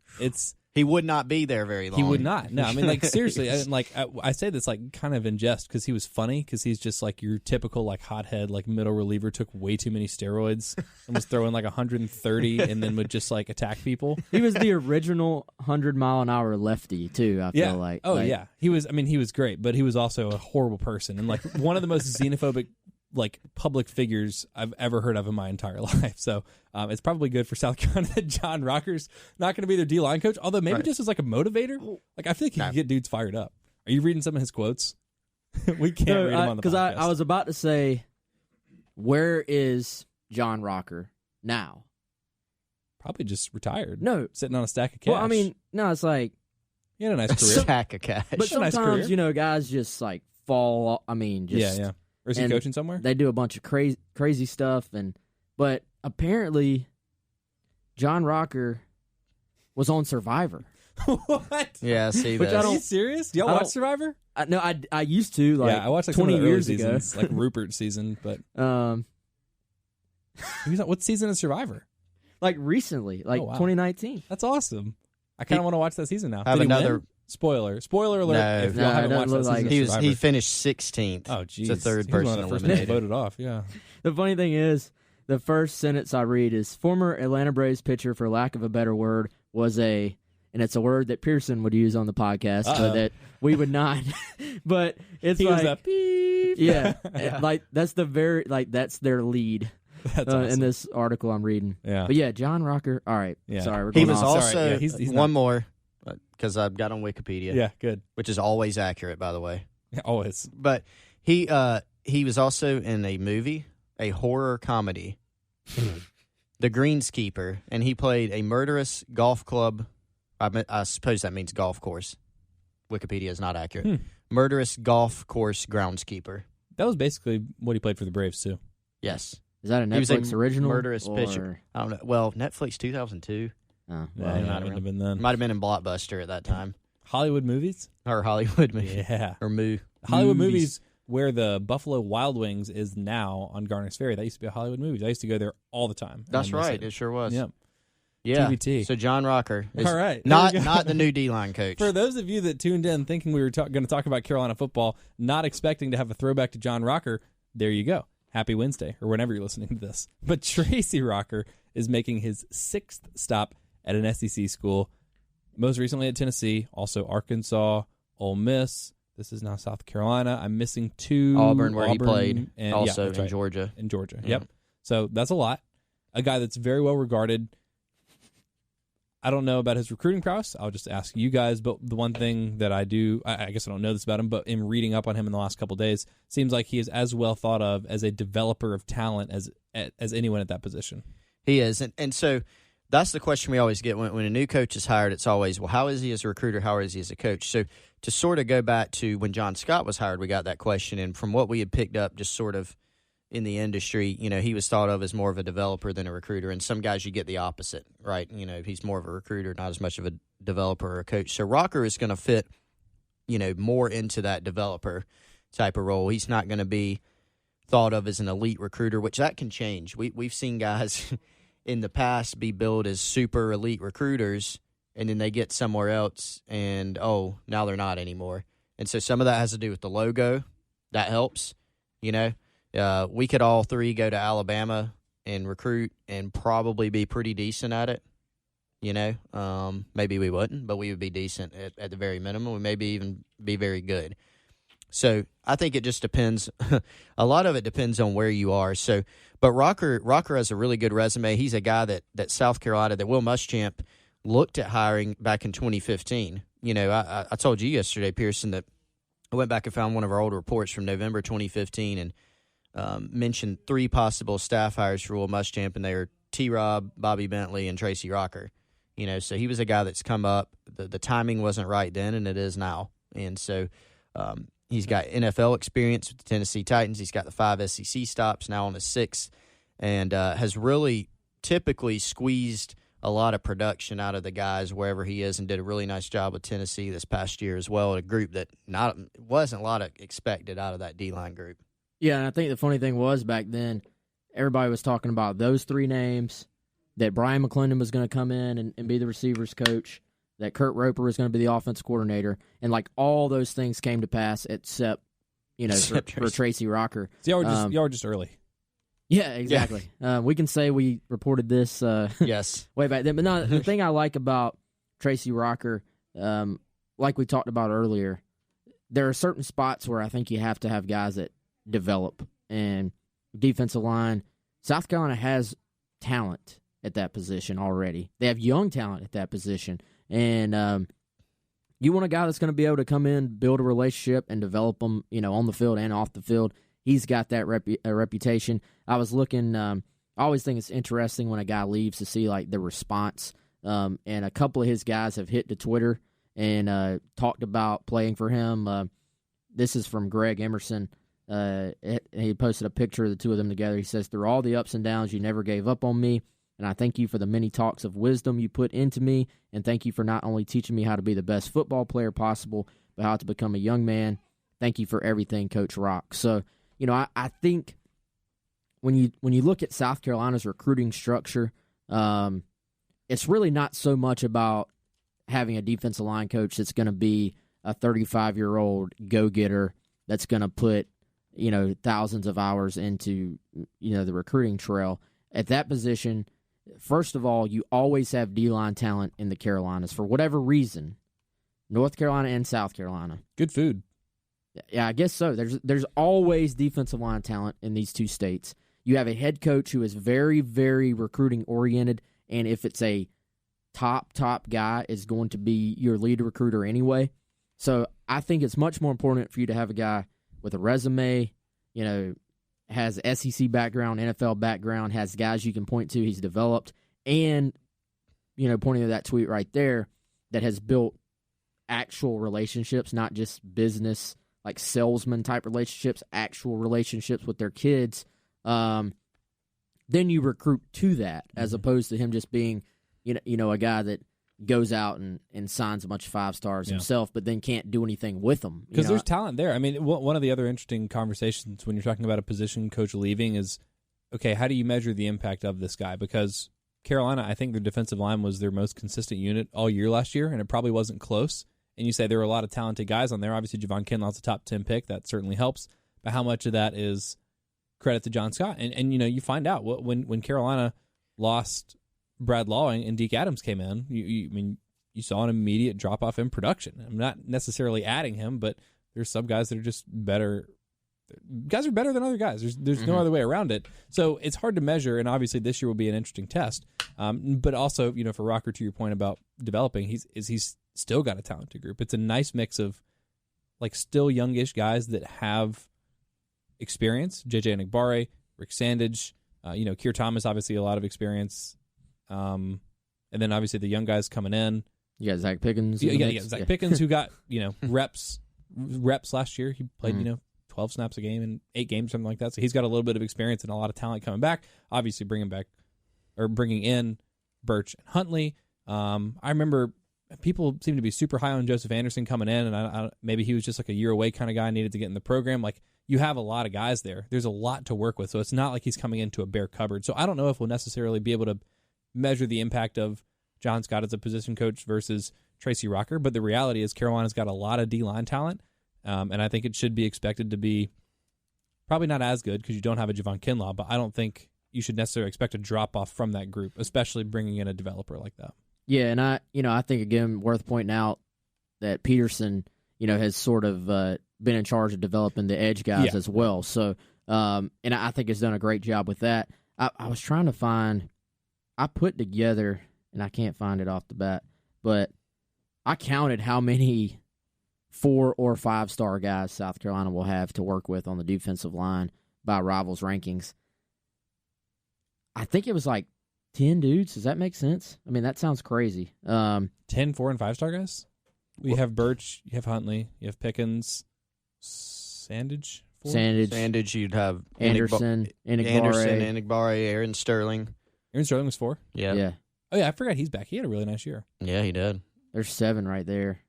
He would not be there very long. He would not. No, I mean, like, seriously, I say this, like, kind of in jest because he was funny because he's just, like, your typical, like, hothead, like, middle reliever, took way too many steroids and was throwing, like, 130 and then would just, like, attack people. He was the original 100-mile-an-hour lefty, too, I feel like. Oh, yeah. He was great, but he was also a horrible person and, like, one of the most xenophobic, like, public figures I've ever heard of in my entire life. So it's probably good for South Carolina that John Rocker's not going to be their D-line coach, although maybe just as like a motivator. Like, I feel like he can get dudes fired up. Are you reading some of his quotes? We can't read them on the podcast. Because I was about to say, where is John Rocker now? Probably just retired. No. Sitting on a stack of cash. Well, I mean, no, it's like... He had a nice career. Stack of cash. But sometimes, guys just, like, fall off. I mean, just... Yeah. Or is he coaching somewhere? They do a bunch of crazy stuff, but apparently John Rocker was on Survivor. What? Yeah, see Which that. Are you serious? Do y'all watch Survivor? No, I used to. Like, I watched like 20 some of the years early ago. seasons, like Rupert's season. But what season is Survivor? Like recently, like 2019. That's awesome. I kind of want to watch that season now. Have Did he another win? Spoiler alert! No. If y'all haven't watched that season, he of Survivor. he finished 16th. Oh, geez. The third He was person one of the first eliminated. voted off. Yeah. The funny thing is, the first sentence I read is former Atlanta Braves pitcher, for lack of a better word, and it's a word that Pearson would use on the podcast, but that we would not. But it's he like, was a beep. Yeah, like that's that's their lead. That's awesome. In this article I'm reading. Yeah. But yeah, John Rocker. All right. Yeah. Sorry, we're He going was off. also he's one more because I've got on Wikipedia. Yeah, good. Which is always accurate, by the way. Yeah, always. But he was also in a movie, a horror comedy, The Greenskeeper, and he played a murderous golf club. I suppose that means golf course. Wikipedia is not accurate. Murderous golf course groundskeeper. That was basically what he played for the Braves too. Yes. Is that a He was Netflix original? Murderous pitcher. I don't know. Well, Netflix 2002. Oh, Yeah, it might have been then. Might have been in Blockbuster at that time. Hollywood movies? Or Hollywood movie. Yeah. Or Moo. Hollywood movies where the Buffalo Wild Wings is now on Garner's Ferry. That used to be a Hollywood movies. I used to go there all the time. That's right. It sure was. Yep. Yeah. TBT. So John Rocker is all right. not the new D-line coach. For those of you that tuned in thinking we were going to talk about Carolina football, not expecting to have a throwback to John Rocker, there you go. Happy Wednesday, or whenever you're listening to this. But Tracy Rocker is making his 6th stop at an SEC school, most recently at Tennessee, also Arkansas, Ole Miss. This is now South Carolina. I'm missing 2. Auburn, where he played, and, also in right. Georgia. In Georgia, Mm-hmm. Yep. So that's a lot. A guy that's very well regarded. I don't know about his recruiting prowess. I'll just ask you guys. But the one thing that I do, I guess I don't know this about him, but in reading up on him in the last couple of days, seems like he is as well thought of as a developer of talent as anyone at that position. He is. And so that's the question we always get when a new coach is hired. It's always, well, how is he as a recruiter? How is he as a coach? So to sort of go back to when John Scott was hired, we got that question. And from what we had picked up just sort of in the industry, he was thought of as more of a developer than a recruiter. And some guys you get the opposite, right? He's more of a recruiter, not as much of a developer or a coach. So Rocker is going to fit, more into that developer type of role. He's not going to be thought of as an elite recruiter, which that can change. We've seen guys in the past be billed as super elite recruiters, and then they get somewhere else, and, now they're not anymore. And so some of that has to do with the logo. That helps, we could all three go to Alabama and recruit and probably be pretty decent at it. Maybe we wouldn't, but we would be decent at the very minimum. We maybe even be very good. So I think it just depends. A lot of it depends on where you are. So, but Rocker has a really good resume. He's a guy that South Carolina, that Will Muschamp looked at hiring back in 2015. I told you yesterday, Pearson, that I went back and found one of our old reports from November 2015 and mentioned 3 possible staff hires for Will Muschamp, and they are T-Rob, Bobby Bentley, and Tracy Rocker. So he was a guy that's come up. The timing wasn't right then, and it is now. And so he's got NFL experience with the Tennessee Titans. He's got the 5 SEC stops, now on his 6th and has really typically squeezed a lot of production out of the guys wherever he is, and did a really nice job with Tennessee this past year as well, a group that wasn't a lot of expected out of that D-line group. Yeah, and I think the funny thing was back then, everybody was talking about those three names, that Brian McClendon was going to come in and be the receivers coach, that Kurt Roper was going to be the offense coordinator, and like all those things came to pass except for Tracy Rocker. So y'all were just early. Yeah, exactly. Yeah. We can say we reported this yes, way back then. But no, the thing I like about Tracy Rocker, like we talked about earlier, there are certain spots where I think you have to have guys that develop. And defensive line, South Carolina has talent at that position already. They have young talent at that position. And you want a guy that's going to be able to come in, build a relationship, and develop them, on the field and off the field. He's got that reputation. I was looking. I always think it's interesting when a guy leaves to see like the response. And a couple of his guys have hit to Twitter and talked about playing for him. This is from Greg Emerson. He posted a picture of the two of them together. He says, "Through all the ups and downs, you never gave up on me, and I thank you for the many talks of wisdom you put into me, and thank you for not only teaching me how to be the best football player possible, but how to become a young man. Thank you for everything, Coach Rock." So, I think when you look at South Carolina's recruiting structure, it's really not so much about having a defensive line coach that's going to be a 35-year-old go-getter that's going to put, thousands of hours into, the recruiting trail. At that position, first of all, you always have D-line talent in the Carolinas for whatever reason, North Carolina and South Carolina. Good food. Yeah, I guess so. There's always defensive line talent in these two states. You have a head coach who is very, very recruiting oriented, and if it's a top guy, is going to be your lead recruiter anyway. So I think it's much more important for you to have a guy with a resume, has SEC background, NFL background, has guys you can point to he's developed, and, pointing to that tweet right there, that has built actual relationships, not just business, like salesman-type relationships, actual relationships with their kids. Then you recruit to that, as opposed to him just being, a guy that goes out and signs a bunch of 5-stars himself, but then can't do anything with them. Because there's talent there. I mean, one of the other interesting conversations when you're talking about a position coach leaving is, okay, how do you measure the impact of this guy? Because Carolina, I think their defensive line was their most consistent unit all year last year, and it probably wasn't close. And you say there were a lot of talented guys on there. Obviously, Javon Kinlaw's a top 10 pick. That certainly helps. But how much of that is credit to John Scott? And you find out when Carolina lost Brad Lawing and Deke Adams came in, you saw an immediate drop-off in production. I'm not necessarily adding him, but there's some guys that are just better. Guys are better than other guys. There's no other way around it. So it's hard to measure, and obviously this year will be an interesting test. But also, for Rocker, to your point about developing, he's still got a talented group. It's a nice mix of like still youngish guys that have experience. JJ Anigbare, Rick Sandage, Keir Thomas, obviously a lot of experience. And then obviously the young guys coming in. You got Zach Pickens. Yeah, Zach Pickens, who got reps last year. He played 12 snaps a game in 8 games, something like that. So he's got a little bit of experience and a lot of talent coming back. Obviously bringing in Birch and Huntley. I remember people seem to be super high on Joseph Anderson coming in, and maybe he was just like a year away kind of guy, needed to get in the program. Like, you have a lot of guys there. There's a lot to work with, so it's not like he's coming into a bare cupboard. So I don't know if we'll necessarily be able to measure the impact of John Scott as a position coach versus Tracy Rocker, but the reality is Carolina's got a lot of D-line talent, and I think it should be expected to be probably not as good because you don't have a Javon Kinlaw, but I don't think you should necessarily expect a drop-off from that group, especially bringing in a developer like that. Yeah, and I think, again, worth pointing out that Peterson, has sort of been in charge of developing the edge guys as well. So, and I think has done a great job with that. I was trying to find, I put together, and I can't find it off the bat, but I counted how many 4 or 5-star guys South Carolina will have to work with on the defensive line by Rivals rankings. I think it was like 10 dudes. Does that make sense? I mean, that sounds crazy. 10 4 and 5-star guys? We have Birch, you have Huntley, you have Pickens, Sandage, Sandage, you'd have Anderson, Enigbare, Aaron Sterling. Aaron Sterling was 4? Yeah. Oh, yeah, I forgot he's back. He had a really nice year. Yeah, he did. There's 7 right there.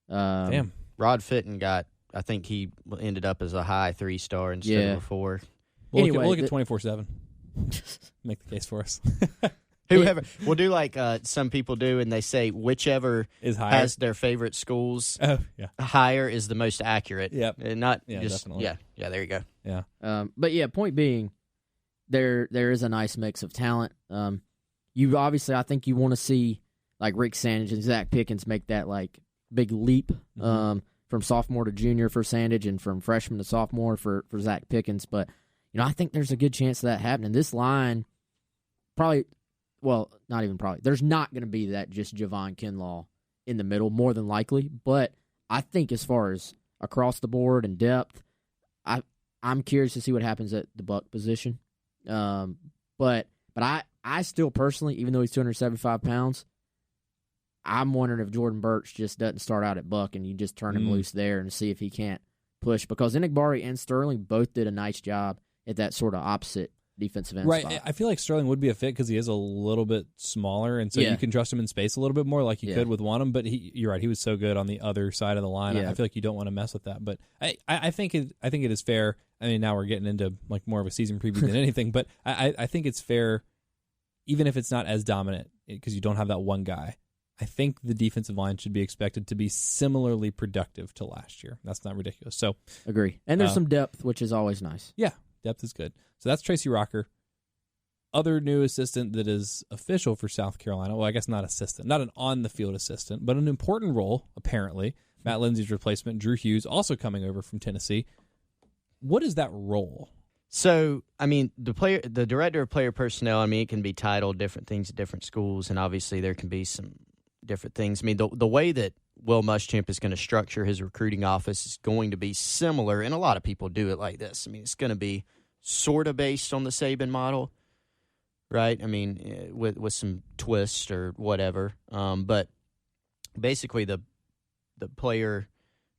Damn. Rod Fitton I think he ended up as a high 3-star instead of a 4. We'll look at 24/7. Make the case for us. Whoever. We'll do like some people do, and they say whichever is higher. Has their favorite schools higher is the most accurate. Yep. And not definitely. Yeah, there you go. Yeah. But yeah, point being, there is a nice mix of talent. You obviously, I think you want to see like Rick Sandage and Zach Pickens make that like big leap from sophomore to junior for Sandage and from freshman to sophomore for Zach Pickens. But I think there's a good chance of that happening. This line probably, well, not even probably. There's not going to be that just Javon Kinlaw in the middle, more than likely. But I think as far as across the board and depth, I'm curious to see what happens at the buck position. But I still personally, even though he's 275 pounds, I'm wondering if Jordan Birch just doesn't start out at buck and you just turn him loose there and see if he can't push. Because Enigbare and Sterling both did a nice job at that sort of opposite defensive end spot. I feel like Sterling would be a fit because he is a little bit smaller, and so you can trust him in space a little bit more like you could with Wanham. But you're right, he was so good on the other side of the line. I feel like you don't want to mess with that. But I think it is fair. I mean, now we're getting into like more of a season preview than anything, but I think it's fair, even if it's not as dominant because you don't have that one guy. I think the defensive line should be expected to be similarly productive to last year. That's not ridiculous. So agree. And there's some depth, which is always nice. Yeah, depth is good. So that's Tracy Rocker. Other new assistant that is official for South Carolina. Well, I guess not assistant, not an on-the-field assistant, but an important role, apparently. Matt Lindsay's replacement, Drew Hughes, also coming over from Tennessee. What is that role? So, I mean, the director of player personnel, I mean, it can be titled different things at different schools, and obviously there can be some different things. I mean, the way that Will Muschamp is going to structure his recruiting office is going to be similar, and a lot of people do it like this. I mean, it's going to be sort of based on the Saban model, right? I mean, with some twist or whatever. But basically, the player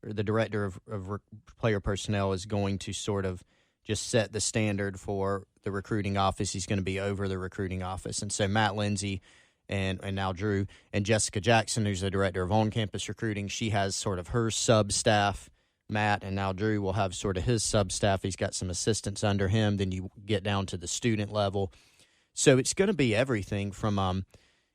or the director of player personnel is going to sort of just set the standard for the recruiting office. He's going to be over the recruiting office. And so Matt Lindsay and now Drew and Jessica Jackson, who's the director of on-campus recruiting, she has sort of her sub-staff. Matt and now Drew will have sort of his sub-staff. He's got some assistants under him. Then you get down to the student level. So it's going to be everything from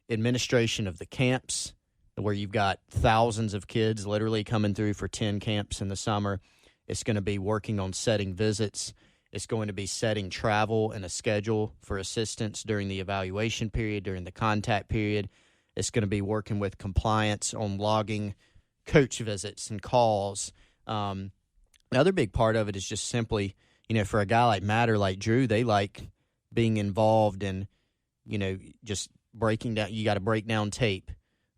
administration of the camps, where you've got thousands of kids literally coming through for 10 camps in the summer. It's going to be working on setting visits. It's going to be setting travel and a schedule for assistants during the evaluation period, during the contact period. It's going to be working with compliance on logging coach visits and calls. Another big part of it is just simply, for a guy like Matt or like Drew, they like being involved in, just breaking down. You got to break down tape.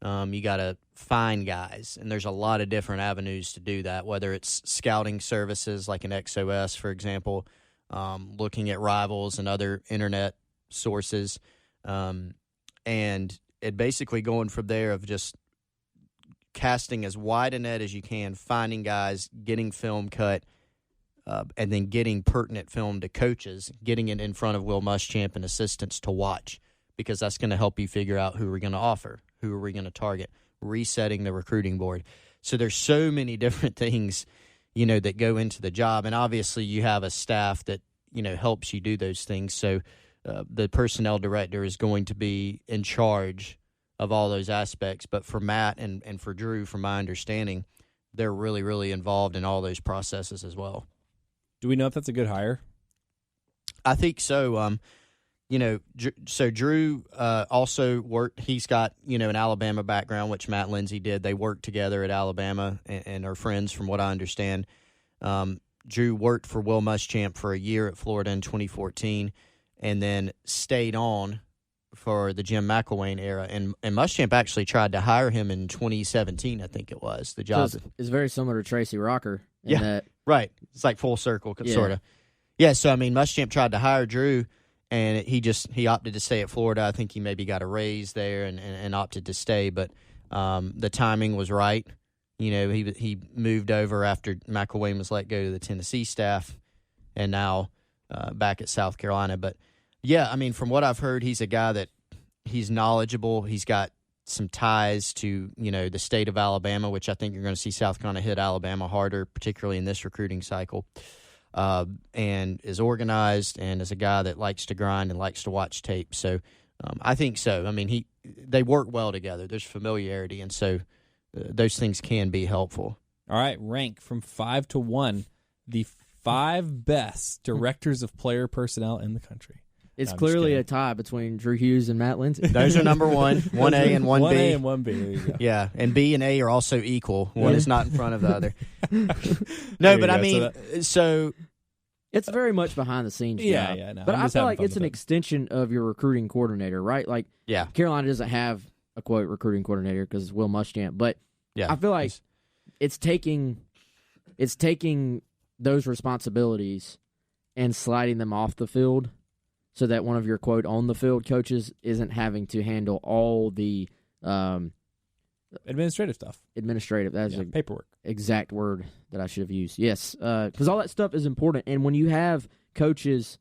You got to find guys, and there's a lot of different avenues to do that, whether it's scouting services like an XOS, for example, looking at rivals and other internet sources, and it basically going from there of just casting as wide a net as you can, finding guys, getting film cut, and then getting pertinent film to coaches, getting it in front of Will Muschamp and assistants to watch, because that's going to help you figure out who we're going to offer, who are we going to target, resetting the recruiting board. So there's so many different things, that go into the job. And obviously you have a staff that, helps you do those things. So the personnel director is going to be in charge of all those aspects. But for Matt and for Drew, from my understanding, they're really, really involved in all those processes as well. Do we know if that's a good hire? I think so. So Drew also worked. He's got, an Alabama background, which Matt Lindsay did. They worked together at Alabama and are friends from what I understand. Drew worked for Will Muschamp for a year at Florida in 2014 and then stayed on for the Jim McElwain era. And Muschamp actually tried to hire him in 2017, I think it was. The job is very similar to Tracy Rocker. Right. It's like full circle, sort of. Yeah, so, Muschamp tried to hire Drew, and he opted to stay at Florida. I think he maybe got a raise there and opted to stay. But the timing was right, he moved over after McElwain was let go to the Tennessee staff, and now back at South Carolina. But, yeah, I mean, from what I've heard, he's a guy that he's knowledgeable. He's got some ties to, the state of Alabama, which I think you're going to see South Carolina hit Alabama harder, particularly in this recruiting cycle, and is organized and is a guy that likes to grind and likes to watch tape. So I think so. I mean, they work well together. There's familiarity, and so those things can be helpful. All right, rank from 5 to 1 the 5 best directors of player personnel in the country. It's clearly a tie between Drew Hughes and Matt Lindsay. Those are number 1, 1A and 1B. 1A and 1B. There you go. Yeah, and B and A are also equal. One is not in front of the other. No, but I mean, so it's very much behind the scenes. Yeah. No, but I feel like it's an extension of your recruiting coordinator, right? Like, yeah, Carolina doesn't have a quote recruiting coordinator because it's Will Muschamp, but I feel like it's taking those responsibilities and sliding them off the field, so that one of your quote on the field coaches isn't having to handle all the administrative stuff. That's a paperwork. Exact word that I should have used. Yes, because all that stuff is important. And when you have coaches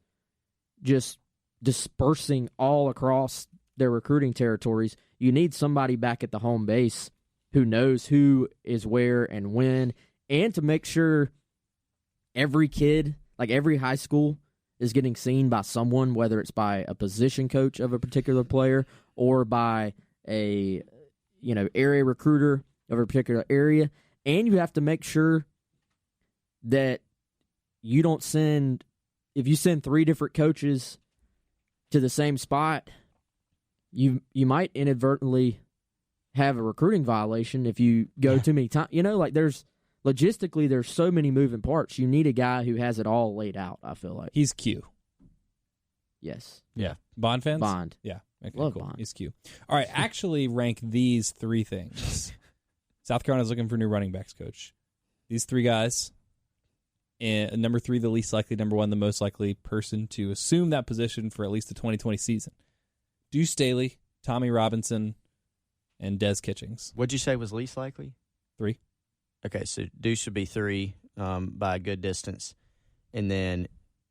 just dispersing all across their recruiting territories, you need somebody back at the home base who knows who is where and when, and to make sure every kid, like every high school, is getting seen by someone, whether it's by a position coach of a particular player or by a area recruiter of a particular area. And you have to make sure that you don't if you send 3 different coaches to the same spot, you might inadvertently have a recruiting violation if you go too many times. Logistically, there's so many moving parts. You need a guy who has it all laid out, I feel like. He's Q. Yes. Yeah. Bond fans? Bond. Yeah. Okay, Love cool. Bond. He's Q. All right, actually rank these 3 things. South Carolina's looking for a new running backs coach. These 3 guys. And number 3, the least likely. Number 1, the most likely person to assume that position for at least the 2020 season. Deuce Staley, Tommy Robinson, and Des Kitchings. What'd you say was least likely? 3. Okay, so Deuce would be 3 by a good distance. And then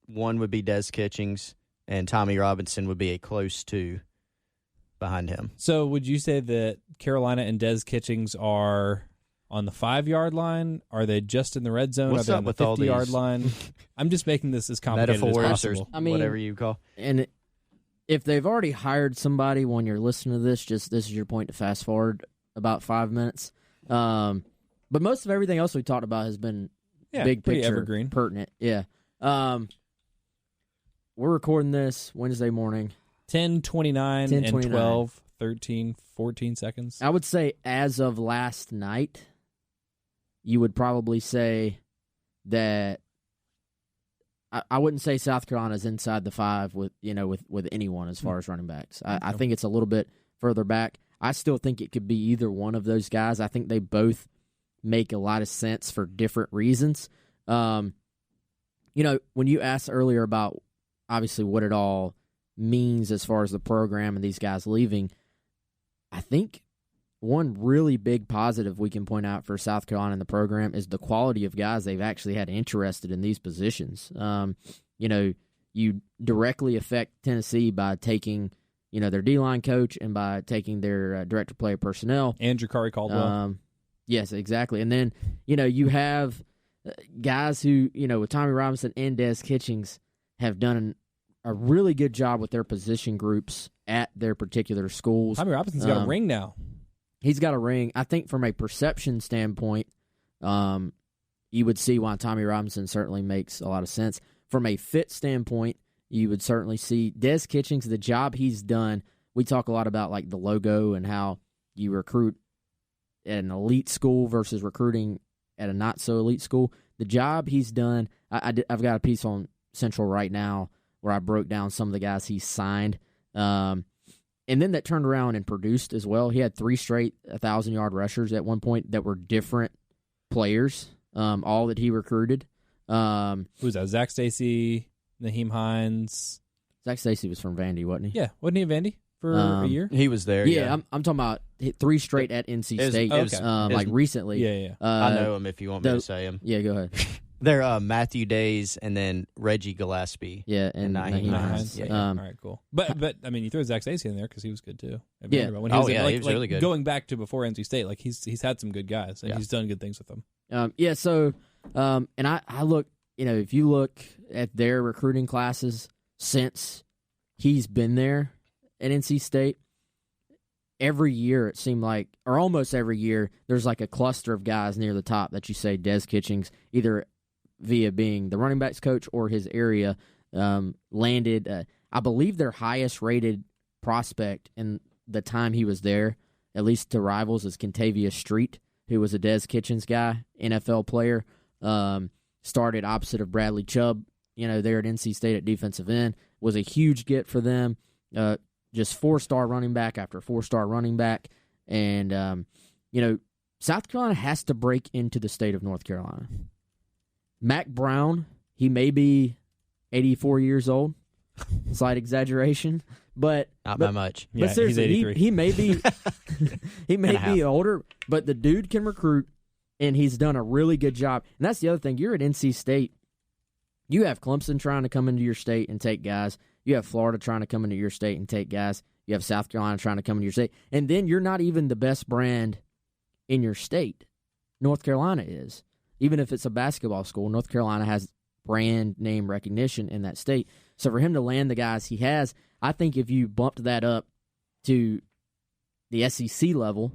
1 would be Des Kitchings, and Tommy Robinson would be a close 2 behind him. So would you say that Carolina and Des Kitchings are on the 5-yard line? Are they just in the red zone? What's are they up on the with 50-yard these line? I'm just making this as complicated as possible. Or whatever you call. And if they've already hired somebody when you're listening to this is your point to fast forward about 5 minutes. But most of everything else we talked about has been big picture, evergreen, pertinent. Yeah. We're recording this Wednesday morning. 10:29 and 12, 13, 14 seconds. I would say as of last night, you would probably say that I wouldn't say South Carolina's inside the 5 with anyone as far as running backs. I think it's a little bit further back. I still think it could be either one of those guys. I think they both make a lot of sense for different reasons. When you asked earlier about obviously what it all means as far as the program and these guys leaving, I think one really big positive we can point out for South Carolina and the program is the quality of guys they've actually had interested in these positions. You directly affect Tennessee by taking, their D-line coach and by taking their director of player personnel. And Jakari Caldwell. Yes, exactly. And then, you have guys who, with Tommy Robinson and Des Kitchings have done a really good job with their position groups at their particular schools. Tommy Robinson's got a ring now. He's got a ring. I think from a perception standpoint, you would see why Tommy Robinson certainly makes a lot of sense. From a fit standpoint, you would certainly see Des Kitchings, the job he's done. We talk a lot about like the logo and how you recruit at an elite school versus recruiting at a not-so-elite school. The job he's done, I've got a piece on Central right now where I broke down some of the guys he signed. And then that turned around and produced as well. He had 3 straight 1,000-yard rushers at one point that were different players, all that he recruited. Who's that? Zach Stacy, Naheem Hines. Zach Stacy was from Vandy, wasn't he? Yeah, wasn't he a Vandy? for a year? He was there. Yeah, I'm talking about 3 straight at NC State. Like recently. Yeah. I know him if you want me to say him. Yeah, go ahead. They're Matthew Days and then Reggie Gillespie. Yeah, and Naheem Hines. Yeah. All right, cool. But I mean, you throw Zach Stacey in there because he was good too. Yeah. When he was he was really good. Going back to before NC State, like he's had some good guys and he's done good things with them. So and I look, if you look at their recruiting classes since he's been there at NC State, every year it seemed like, or almost every year, there's like a cluster of guys near the top that you say Des Kitchings, either via being the running backs coach or his area, landed. I believe their highest rated prospect in the time he was there, at least to rivals, is Kentavious Street, who was a Des Kitchens guy, NFL player. Started opposite of Bradley Chubb, there at NC State at defensive end. Was a huge get for them. Just 4-star running back after 4-star running back. And, South Carolina has to break into the state of North Carolina. Mac Brown, he may be 84 years old. Slight exaggeration. But not by much. But seriously, he may be he may be older, but the dude can recruit, and he's done a really good job. And that's the other thing. You're at NC State. You have Clemson trying to come into your state and take guys. You have Florida trying to come into your state and take guys. You have South Carolina trying to come into your state. And then you're not even the best brand in your state. North Carolina is. Even if it's a basketball school, North Carolina has brand name recognition in that state. So for him to land the guys he has, I think if you bumped that up to the SEC level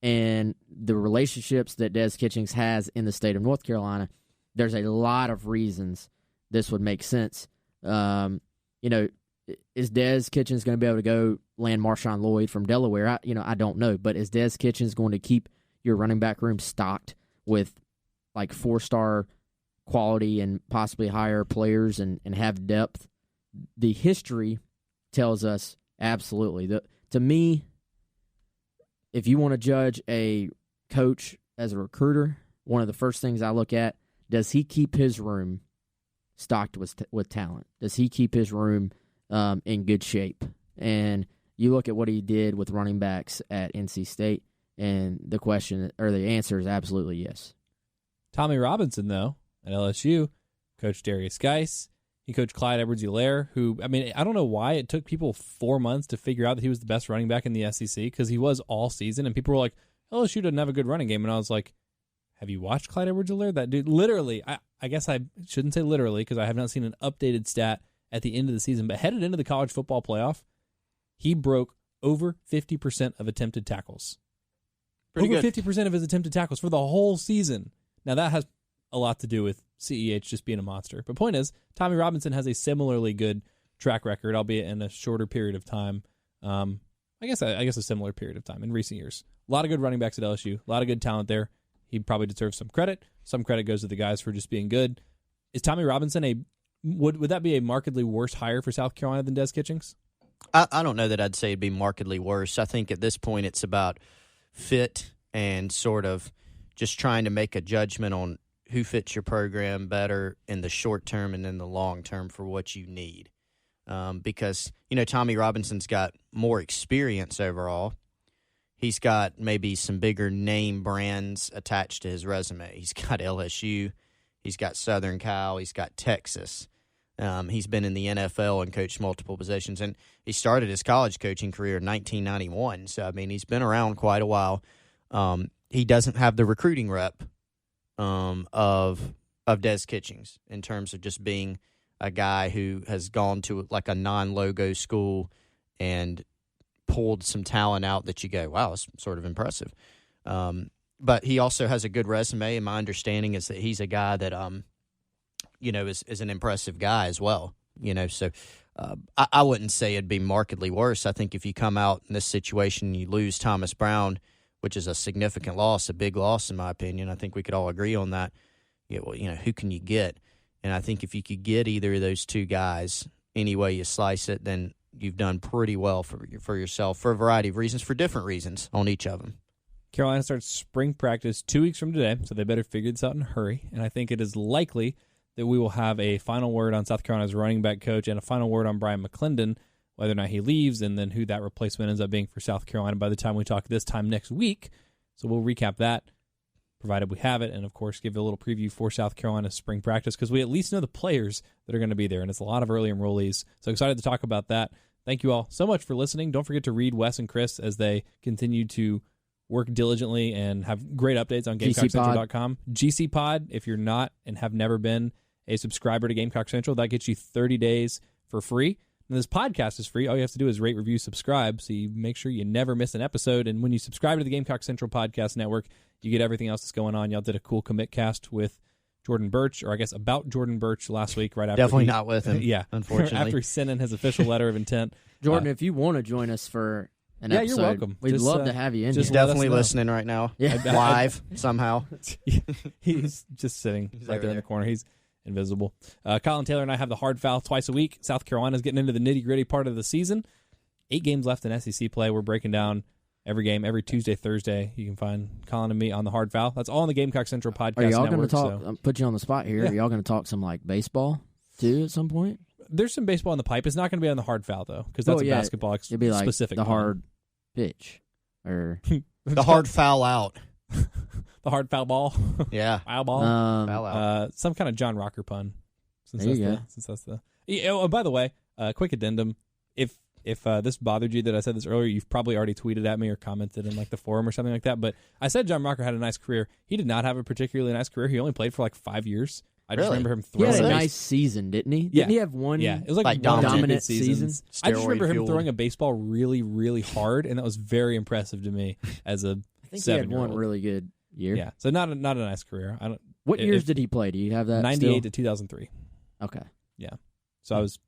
and the relationships that Des Kitchings has in the state of North Carolina, there's a lot of reasons this would make sense. Is Des Kitchens going to be able to go land Marshawn Lloyd from Delaware? I don't know. But is Des Kitchens going to keep your running back room stocked with like 4-star quality and possibly higher players and have depth? The history tells us absolutely. To me, if you want to judge a coach as a recruiter, one of the first things I look at, does he keep his room stocked with talent? Does he keep his room in good shape? And you look at what he did with running backs at NC State, and the answer is absolutely yes. Tommy Robinson, though, at LSU, coached Darius Geis. He coached Clyde Edwards-Helaire, who, I don't know why it took people 4 months to figure out that he was the best running back in the SEC, because he was all season, and people were like, LSU doesn't have a good running game. And I was like, have you watched Clyde Edwards-Helaire? That dude, literally, I guess I shouldn't say literally, because I have not seen an updated stat at the end of the season, but headed into the college football playoff, he broke over 50% of attempted tackles. Over 50% of his attempted tackles for the whole season. Now, that has a lot to do with CEH just being a monster. But point is, Tommy Robinson has a similarly good track record, albeit in a shorter period of time. I guess a similar period of time in recent years. A lot of good running backs at LSU. A lot of good talent there. He probably deserves some credit. Some credit goes to the guys for just being good. Is Tommy Robinson would that be a markedly worse hire for South Carolina than Des Kitchings? I don't know that I'd say it'd be markedly worse. I think at this point it's about fit and sort of just trying to make a judgment on who fits your program better in the short term and in the long term for what you need. Because, Tommy Robinson's got more experience overall. He's got maybe some bigger name brands attached to his resume. He's got LSU. He's got Southern Cal. He's got Texas. He's been in the NFL and coached multiple positions. And he started his college coaching career in 1991. So, he's been around quite a while. He doesn't have the recruiting rep of Des Kitchings in terms of just being a guy who has gone to like a non-logo school and pulled some talent out that you go, wow, it's sort of impressive. But he also has a good resume, and my understanding is that he's a guy that, is an impressive guy as well. So I wouldn't say it'd be markedly worse. I think if you come out in this situation and you lose Thomas Brown, which is a significant loss, a big loss in my opinion, I think we could all agree on that. Who can you get? And I think if you could get either of those two guys, any way you slice it, then you've done pretty well for yourself for a variety of reasons, for different reasons on each of them. Carolina starts spring practice 2 weeks from today, so they better figure this out in a hurry. And I think it is likely that we will have a final word on South Carolina's running back coach and a final word on Brian McClendon, whether or not he leaves, and then who that replacement ends up being for South Carolina by the time we talk this time next week. So we'll recap that, provided we have it, and of course give a little preview for South Carolina's spring practice because we at least know the players that are going to be there, and it's a lot of early enrollees. So excited to talk about that. Thank you all so much for listening. Don't forget to read Wes and Chris as they continue to work diligently and have great updates on GamecockCentral.com. GC Pod, if you're not and have never been a subscriber to Gamecock Central, that gets you 30 days for free. And this podcast is free. All you have to do is rate, review, subscribe, so you make sure you never miss an episode. And when you subscribe to the Gamecock Central Podcast Network, you get everything else that's going on. Y'all did a cool commit cast with Jordan Birch, or I guess about Jordan Birch last week, right after Definitely not with him, yeah, unfortunately. After he sent in his official letter of intent. Jordan, if you want to join us for an episode, you're welcome. We'd love to have you in. He's here. definitely listening right now, live somehow. He's just sitting right there in the corner. He's invisible. Colin Taylor and I have the hard foul twice a week. South Carolina's getting into the nitty-gritty part of the season. 8 games left in SEC play. We're breaking down every game, every Tuesday, Thursday. You can find Colin and me on the hard foul. That's all on the Gamecock Central Podcast Are y'all Network. going to talk? I'll put you on the spot here. Are y'all going to talk some like baseball too at some point? There's some baseball in the pipe. It's not going to be on the hard foul though, because that's a basketball it'd be like specific. The hard pitch or the hard foul out. The hard foul ball. Yeah, foul ball. Foul out. Some kind of John Rocker pun. There you go. Since that's the. Oh, by the way, quick addendum. If this bothered you that I said this earlier, you've probably already tweeted at me or commented in like the forum or something like that. But I said John Rocker had a nice career. He did not have a particularly nice career. He only played for like 5 years. I just remember him throwing. He had a nice season, didn't he? Yeah. Didn't he have one? Yeah, it was like dominant season. I just remember him throwing a baseball really, really hard, and that was very impressive to me as a 7-year-old. I think he had one really good year. Yeah, so not a nice career. What years did he play? Do you have that? 98 to 2003. Okay. Yeah. So I was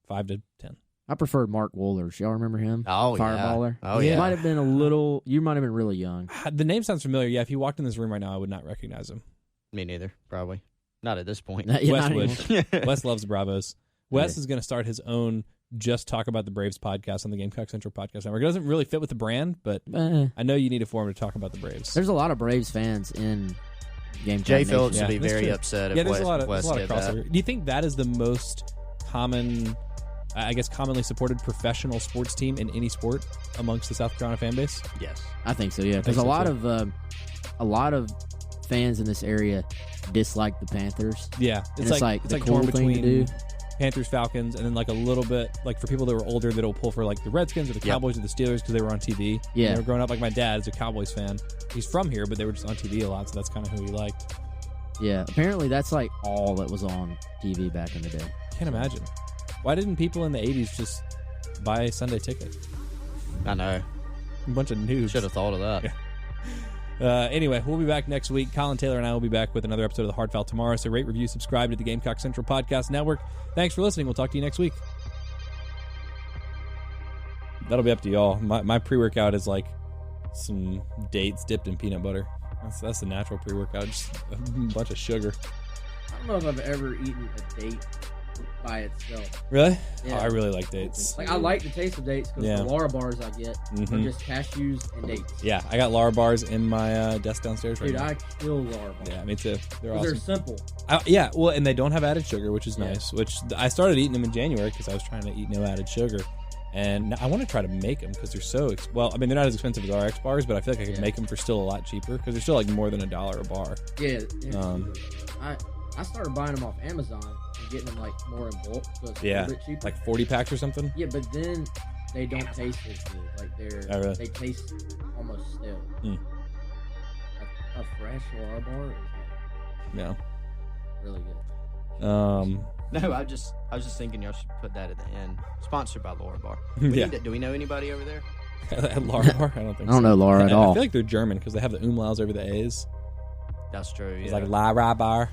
5 to 10. I preferred Mark Wohlers. Y'all remember him? Oh, Fireballer. Yeah. Oh, He yeah. might have been a little. You might have been really young. The name sounds familiar. Yeah, if you walked in this room right now, I would not recognize him. Me neither, probably. Not at this point. Wes would. Wes loves the Bravos. Wes is going to start his own Just Talk About the Braves podcast on the Gamecock Central Podcast Network. It doesn't really fit with the brand, but I know you need a forum to talk about the Braves. There's a lot of Braves fans in Gamecock Jay Nation. Phillips would be very upset if there's a lot of did crossover. that. Do you think that is the most common, I guess, commonly supported professional sports team in any sport amongst the South Carolina fan base? Yes. I think so, yeah. Because a lot of fans in this area dislike the Panthers. Yeah. It's like the cool torn thing to between do. Panthers, Falcons, and then like a little bit, like for people that were older, that'll pull for like the Redskins or the Cowboys or the Steelers because they were on TV. Yeah. When they were growing up, like my dad is a Cowboys fan. He's from here, but they were just on TV a lot, so that's kind of who he liked. Yeah. Apparently that's like all that was on TV back in the day. Can't imagine. Why didn't people in the 80s just buy a Sunday ticket? I know. A bunch of noobs. Should have thought of that. Yeah. Anyway, we'll be back next week. Colin Taylor and I will be back with another episode of The Hard Foul tomorrow. So rate, review, subscribe to the Gamecock Central Podcast Network. Thanks for listening. We'll talk to you next week. That'll be up to y'all. My pre-workout is like some dates dipped in peanut butter. That's the natural pre-workout. Just a bunch of sugar. I don't know if I've ever eaten a date by itself. Really? Yeah. Oh, I really like dates. Like I like the taste of dates because the Lara bars I get are just cashews and dates. Yeah, I got Lara bars in my desk downstairs right now. Dude, I kill Lara bars. Yeah, me too. They're awesome. They're simple. Yeah, well, and they don't have added sugar, which is nice. Which I started eating them in January because I was trying to eat no added sugar. And I want to try to make them because they're so they're not as expensive as RX bars, but I feel like I could make them for still a lot cheaper because they're still like more than $1 a bar. Yeah. I started buying them off Amazon and getting them like more in bulk, so it's a little bit cheaper. Like 40 packs or something. Yeah, but then they don't taste as good. Like they taste almost stale. A fresh Lara bar is really good. No, I was just thinking y'all should put that at the end. Sponsored by Lara Bar. Do we know anybody over there? Lara Bar? I don't think so. I don't know Lara at all. I feel like they're German because they have the umlauts over the A's. That's true. It's like Lara Bar.